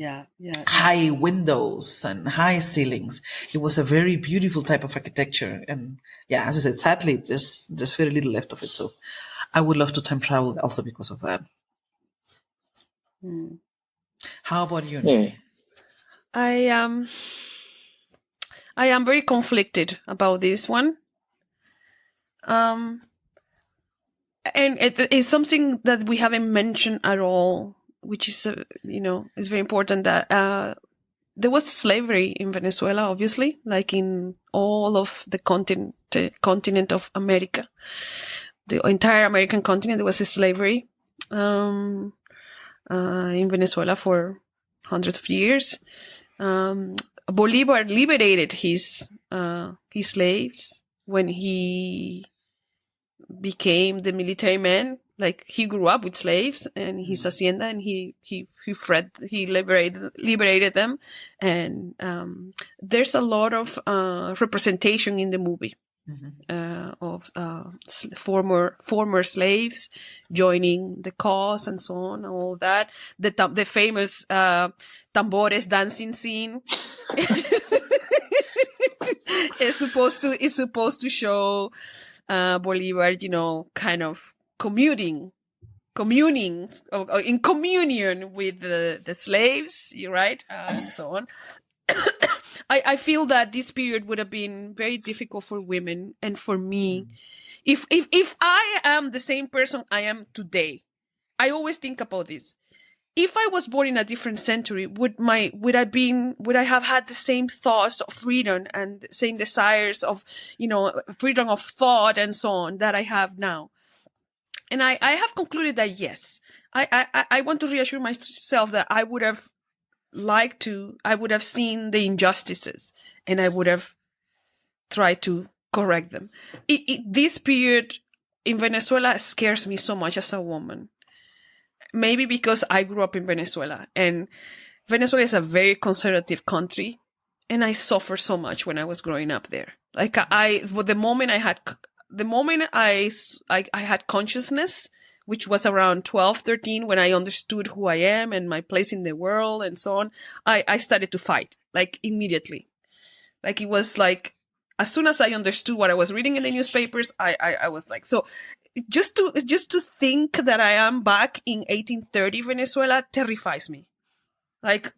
[SPEAKER 2] high windows and high ceilings. It was a very beautiful type of architecture. And yeah, as I said, sadly, there's very little left of it. So I would love to time travel also because of that. How about you?
[SPEAKER 3] Yeah.
[SPEAKER 1] I am very conflicted about this one. And it's something that we haven't mentioned at all, which is, is very important, that there was slavery in Venezuela, obviously, like in all of the continent of America. The entire American continent, there was a slavery in Venezuela for hundreds of years. Bolívar liberated his slaves when he became the military man. Like, he grew up with slaves and his hacienda, and he liberated them. And there's a lot of representation in the movie of former slaves joining the cause and so on, and all that. The famous tambores dancing scene is supposed to show Bolivar, kind of communing or in communion with the slaves, you're right, and so on. I feel that this period would have been very difficult for women and for me. If I am the same person I am today, I always think about this. If I was born in a different century, would I have had the same thoughts of freedom and the same desires of, freedom of thought and so on that I have now? And I have concluded that yes. I want to reassure myself that I would have seen the injustices and I would have tried to correct them. This period in Venezuela scares me so much as a woman. Maybe because I grew up in Venezuela, and Venezuela is a very conservative country, and I suffered so much when I was growing up there. Like, the moment I had consciousness, which was around 12, 13, when I understood who I am and my place in the world and so on, I started to fight, like, immediately. Like, it was like, as soon as I understood what I was reading in the newspapers, I was like, so just to think that I am back in 1830 Venezuela terrifies me. Like,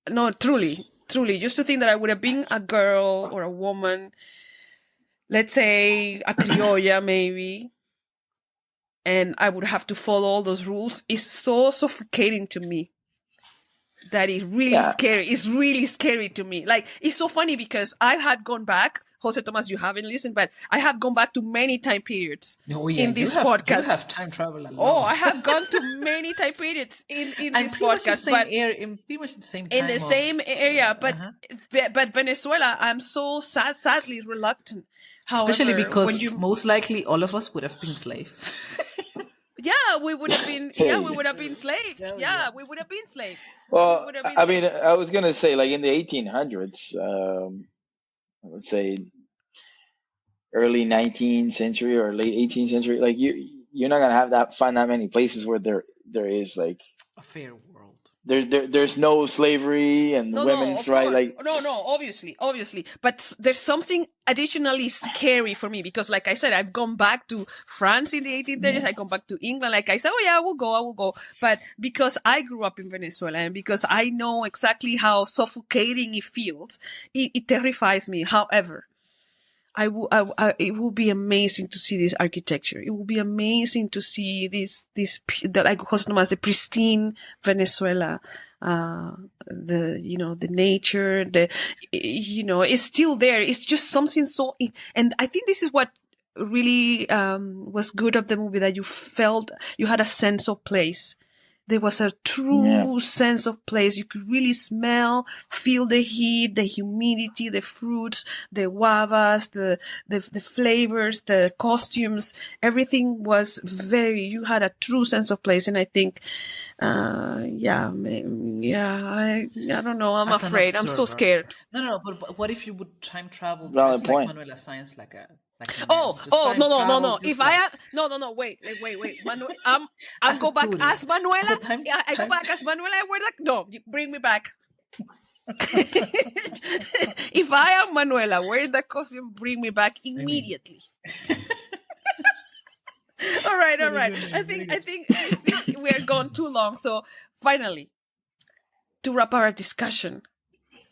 [SPEAKER 1] no, truly, just to think that I would have been a girl or a woman, let's say a criolla maybe, and I would have to follow all those rules, is so suffocating to me that it's really scary. It's really scary to me. Like, it's so funny because I had gone back. Jose Thomas, you haven't listened, but I have gone back to many time periods in this podcast.
[SPEAKER 2] You have time travel alone.
[SPEAKER 1] Oh, I have gone to many time periods in this podcast, but
[SPEAKER 2] in pretty much the same time.
[SPEAKER 1] In the same area, but Venezuela, I'm so sadly reluctant. However,
[SPEAKER 2] especially because most likely all of us would have been slaves.
[SPEAKER 1] Yeah, we would have been. Yeah, we would have been slaves. Yeah, we would have been slaves.
[SPEAKER 3] Well, I mean, I was gonna say, like, in the 1800s, let's say early 19th century or late 18th century, like, you're not gonna find that many places where there is, like,
[SPEAKER 2] a fair world.
[SPEAKER 3] There's no slavery and women's right, like,
[SPEAKER 1] no, obviously, but there's something additionally scary for me because, like I said, I've gone back to France in the 1830s. I gone back to England. Like I said, oh yeah, I will go. But because I grew up in Venezuela and because I know exactly how suffocating it feels, it terrifies me. However, it will be amazing to see this architecture. It will be amazing to see like Jose Tomas, the pristine Venezuela, the nature, it's still there. It's just something so, and I think this is what really, was good of the movie, that you felt you had a sense of place. There was a true sense of place. You could really feel the heat, the humidity, the fruits, the guavas, the flavors, the costumes. Everything was you had a true sense of place. And I think, I don't know. I'm afraid. I'm so scared.
[SPEAKER 2] No, but what if you would time travel
[SPEAKER 3] Valid
[SPEAKER 2] like
[SPEAKER 3] point.
[SPEAKER 2] Manuela Science, like a Like
[SPEAKER 1] Oh,
[SPEAKER 2] just time
[SPEAKER 1] no.
[SPEAKER 2] travel,
[SPEAKER 1] If
[SPEAKER 2] just
[SPEAKER 1] I
[SPEAKER 2] like
[SPEAKER 1] wait. Manuel,
[SPEAKER 2] as
[SPEAKER 1] I'm go
[SPEAKER 2] a
[SPEAKER 1] back
[SPEAKER 2] tourist.
[SPEAKER 1] as Manuela.
[SPEAKER 2] As a time-
[SPEAKER 1] I go
[SPEAKER 2] time-
[SPEAKER 1] back as Manuela. Where no, you bring me back. If I am Manuela wearing that costume, bring me back immediately. All right. I think we are gone too long. So finally, to wrap our discussion,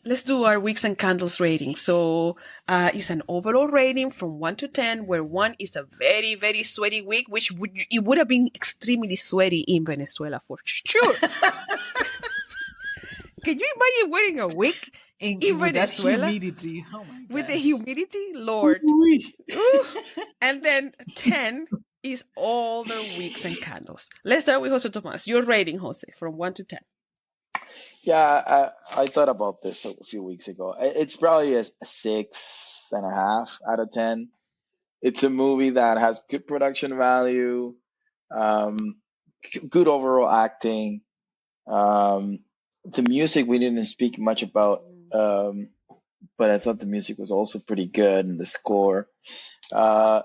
[SPEAKER 1] let's do our wicks and candles rating. So it's an overall rating from 1 to 10, where 1 is a very, very sweaty wick, which would have been extremely sweaty in Venezuela for sure. Can you imagine wearing a wig in
[SPEAKER 2] with
[SPEAKER 1] Venezuela?
[SPEAKER 2] that humidity. Oh my God.
[SPEAKER 1] With the humidity, Lord. And then 10 is all the wicks and candles. Let's start with Jose Tomas. Your rating, Jose, from 1 to 10.
[SPEAKER 3] Yeah, I thought about this a few weeks ago. It's probably a 6.5 out of 10. It's a movie that has good production value, good overall acting. The music we didn't speak much about, but I thought the music was also pretty good, and the score. And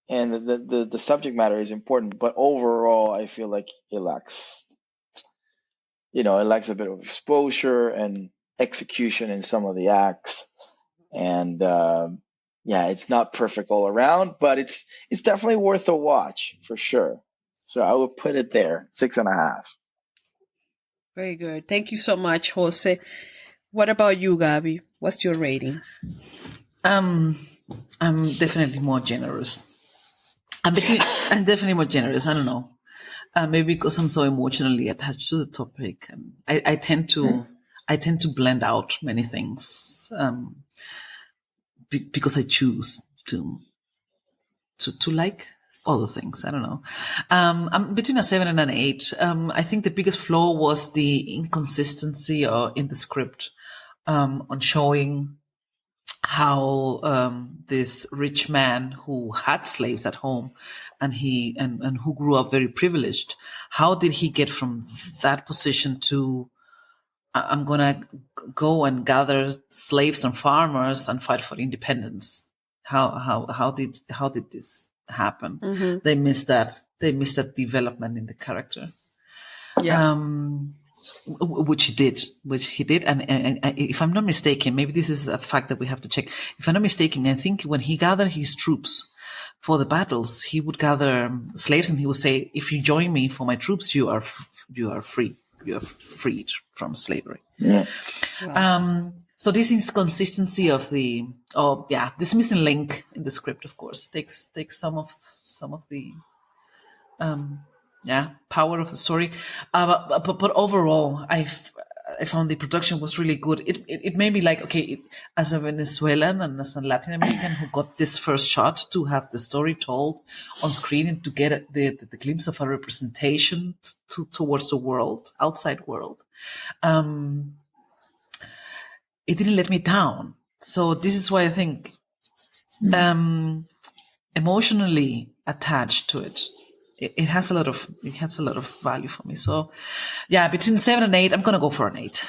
[SPEAKER 3] the subject matter is important, but overall, I feel like it lacks a bit of exposure and execution in some of the acts. And it's not perfect all around, but it's definitely worth a watch for sure. So I would put it there, 6.5.
[SPEAKER 1] Very good. Thank you so much, Jose. What about you, Gabi? What's your rating?
[SPEAKER 2] I'm definitely more generous. I'm definitely more generous. I don't know. Maybe because I'm so emotionally attached to the topic, and I tend to blend out many things because I choose to like other things. I don't know. I'm between a 7 and an 8. I think the biggest flaw was the inconsistency in the script on showing how this rich man who had slaves at home and who grew up very privileged, how did he get from that position to I'm gonna go and gather slaves and farmers and fight for independence? How did this happen?
[SPEAKER 1] Mm-hmm.
[SPEAKER 2] They missed that development in the character.
[SPEAKER 1] Yeah.
[SPEAKER 2] Which he did, and if I'm not mistaken, maybe this is a fact that we have to check. If I'm not mistaken, I think when he gathered his troops for the battles, he would gather slaves, and he would say, "If you join me for my troops, you are free. You are freed from slavery."
[SPEAKER 3] Yeah.
[SPEAKER 2] Wow. So this inconsistency of this missing link in the script, of course, takes some of the power of the story. But overall, I found the production was really good. It made me like, okay, as a Venezuelan and as a Latin American who got this first shot to have the story told on screen and to get the glimpse of a representation towards the world, outside world, it didn't let me down. So this is why I think emotionally attached to it. It has a lot of value for me. So, yeah, between 7 and 8, I'm gonna go for an 8.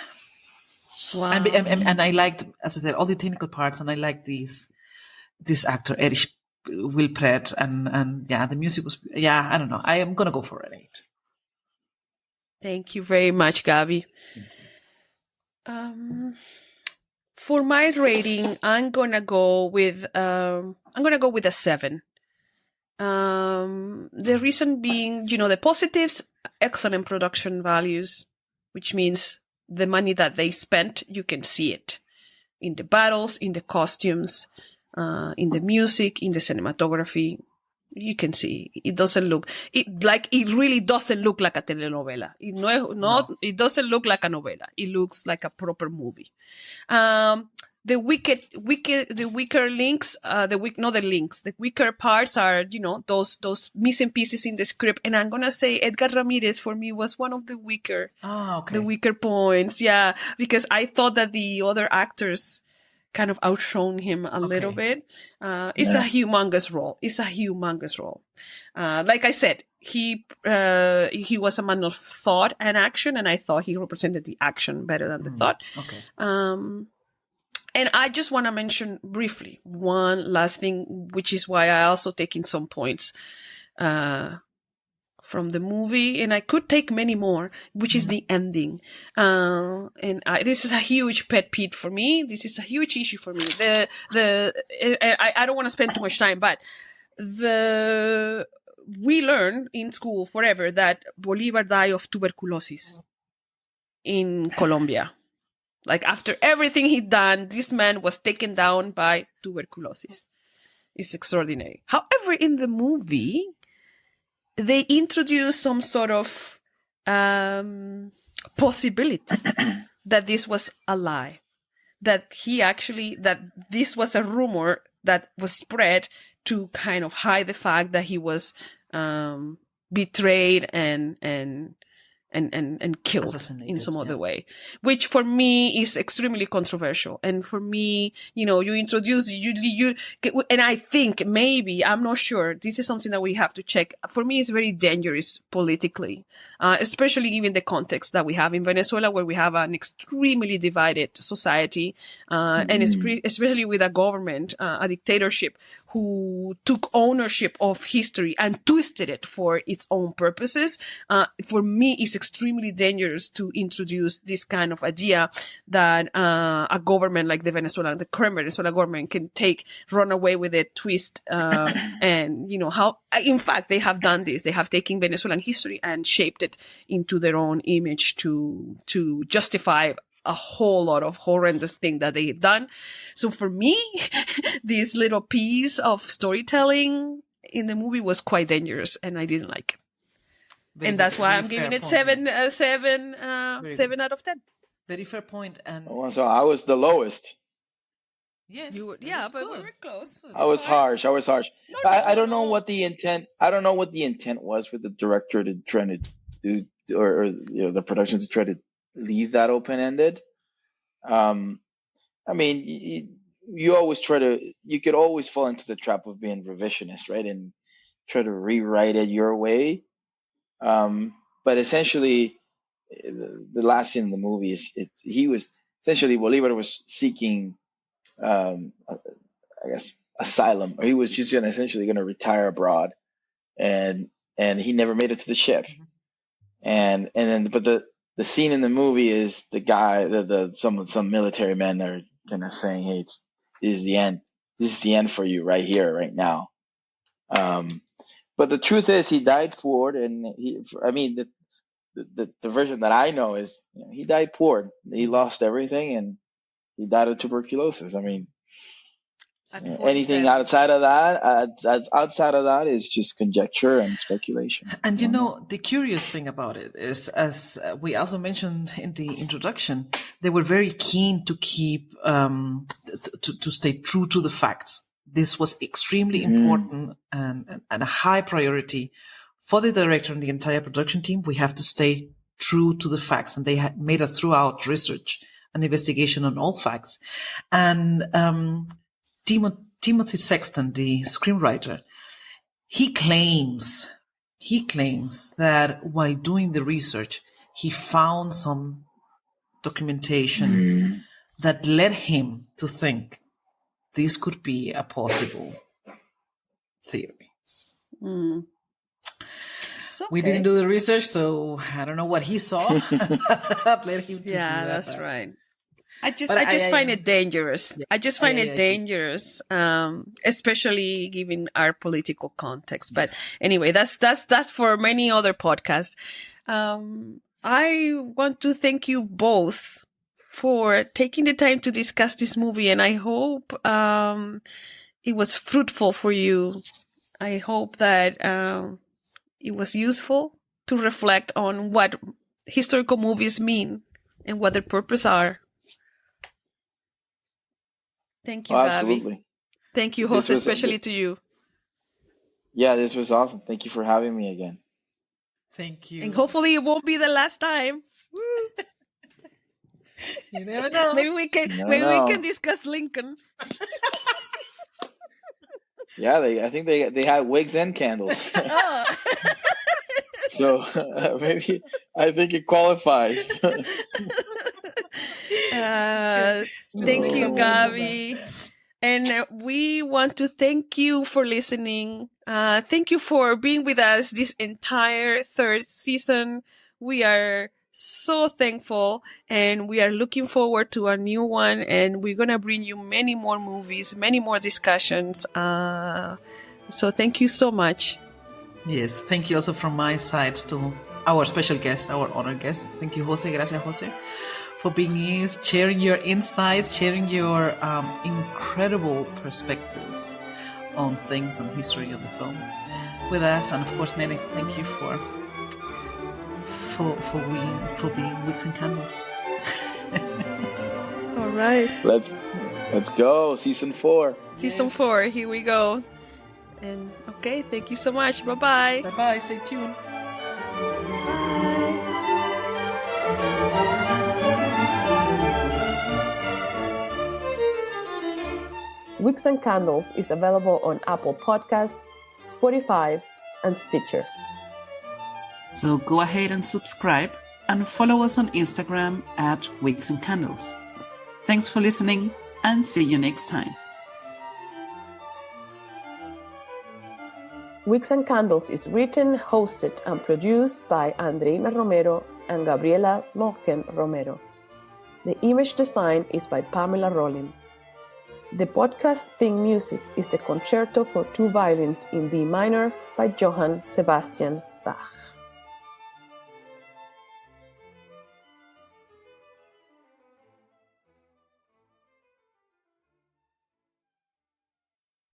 [SPEAKER 1] Wow.
[SPEAKER 2] And I liked, as I said, all the technical parts, and I liked this actor Erich Wilpret, and the music was I don't know. I am gonna go for an 8.
[SPEAKER 1] Thank you very much, Gabi. For my rating, I'm gonna go with a 7. The reason being, the positives, excellent production values, which means the money that they spent, you can see it in the battles, in the costumes, in the music, in the cinematography. You can see it really doesn't look like a telenovela. It doesn't look like a novela. It looks like a proper movie. The weaker links, the weaker parts are, those missing pieces in the script. And I'm gonna say Edgar Ramirez for me was one of the weaker, the weaker points. Yeah, because I thought that the other actors kind of outshone him a little bit. It's a humongous role. Like I said, he was a man of thought and action, and I thought he represented the action better than the thought.
[SPEAKER 2] Okay.
[SPEAKER 1] And I just want to mention briefly one last thing, which is why I also taken some points from the movie, and I could take many more, which is the ending. This is a huge pet peeve for me. This is a huge issue for me. I don't want to spend too much time, but we learn in school forever that Bolivar died of tuberculosis in Colombia. Like after everything he'd done, this man was taken down by tuberculosis. It's extraordinary. However, in the movie, they introduce some sort of possibility that this was a lie, that this was a rumor that was spread to kind of hide the fact that he was betrayed and killed in some other way, which for me is extremely controversial. And for me, you introduce you, and I think maybe, I'm not sure, this is something that we have to check. For me, it's very dangerous politically, especially given the context that we have in Venezuela, where we have an extremely divided society, and especially with a government, a dictatorship, who took ownership of history and twisted it for its own purposes. For me, it's extremely dangerous to introduce this kind of idea that a government like the current Venezuelan government can run away with it, twist, and how, in fact, they have done this. They have taken Venezuelan history and shaped it into their own image to justify a whole lot of horrendous things that they've done. So for me, this little piece of storytelling in the movie was quite dangerous, and I didn't like it. And that's why I'm giving it 7 out of 10.
[SPEAKER 2] Very fair point. And
[SPEAKER 3] so I was the lowest.
[SPEAKER 2] Yes,
[SPEAKER 1] but we were close.
[SPEAKER 3] I was harsh. I don't know what the intent. I don't know what the intent was with the director to try to do, or the production to try to leave that open ended. I mean, you could always fall into the trap of being revisionist, right, and try to rewrite it your way. But essentially, the last scene in the movie is Bolivar was seeking, I guess, asylum, or he was just essentially going to retire abroad, and he never made it to the ship, but the scene in the movie is the guy, some military men are kind of saying, "Hey, this is the end. This is the end for you right here, right now." But the truth is, he died poor, and the version that I know is, he died poor. He lost everything, and he died of tuberculosis. I mean, anything outside of that is just conjecture and speculation.
[SPEAKER 2] And the curious thing about it is, as we also mentioned in the introduction, they were very keen to keep to stay true to the facts. This was extremely important and a high priority for the director and the entire production team. We have to stay true to the facts, and they had made a throughout research and investigation on all facts. And Timothy Sexton, the screenwriter, he claims that while doing the research, he found some documentation that led him to think this could be a possible theory.
[SPEAKER 1] Okay.
[SPEAKER 2] We didn't do the research, so I don't know what he saw. Led him to
[SPEAKER 1] that's right. I just find it dangerous. Yeah. I just find it dangerous, especially given our political context. But anyway, that's for many other podcasts. I want to thank you both for taking the time to discuss this movie, and I hope it was fruitful for you. I hope that it was useful to reflect on what historical movies mean and what their purpose are. Thank you, Gaby.
[SPEAKER 3] Absolutely.
[SPEAKER 1] Thank you, host, especially to you.
[SPEAKER 3] Yeah, this was awesome. Thank you for having me again.
[SPEAKER 2] Thank you.
[SPEAKER 1] And hopefully it won't be the last time.
[SPEAKER 2] You never know.
[SPEAKER 1] Maybe we can discuss Lincoln.
[SPEAKER 3] Yeah, I think they had wigs and candles. So maybe I think it qualifies.
[SPEAKER 1] Thank you, Gaby. And we want to thank you for listening. Thank you for being with us this entire third season. We are so thankful and we are looking forward to a new one. And we're going to bring you many more movies, many more discussions. So thank you so much.
[SPEAKER 2] Yes, thank you also from my side to our special guest, our honored guest. Thank you, Jose. Gracias, Jose, for being here, sharing your insights, sharing your incredible perspective on things, on history of the film with us. And of course, Nene, thank you for being Wicks and Candles.
[SPEAKER 1] All right.
[SPEAKER 3] Let's go. Season 4.
[SPEAKER 1] Season 4. Here we go. And okay, thank you so much. Bye-bye.
[SPEAKER 2] Bye-bye. Stay tuned.
[SPEAKER 4] Wicks and Candles is available on Apple Podcasts, Spotify, and Stitcher.
[SPEAKER 2] So go ahead and subscribe and follow us on Instagram at Wicks and Candles. Thanks for listening and see you next time.
[SPEAKER 4] Wicks and Candles is written, hosted, and produced by Andreina Romero and Gabriela Morken Romero. The image design is by Pamela Rollin. The podcast theme music is the Concerto for Two Violins in D minor by Johann Sebastian Bach.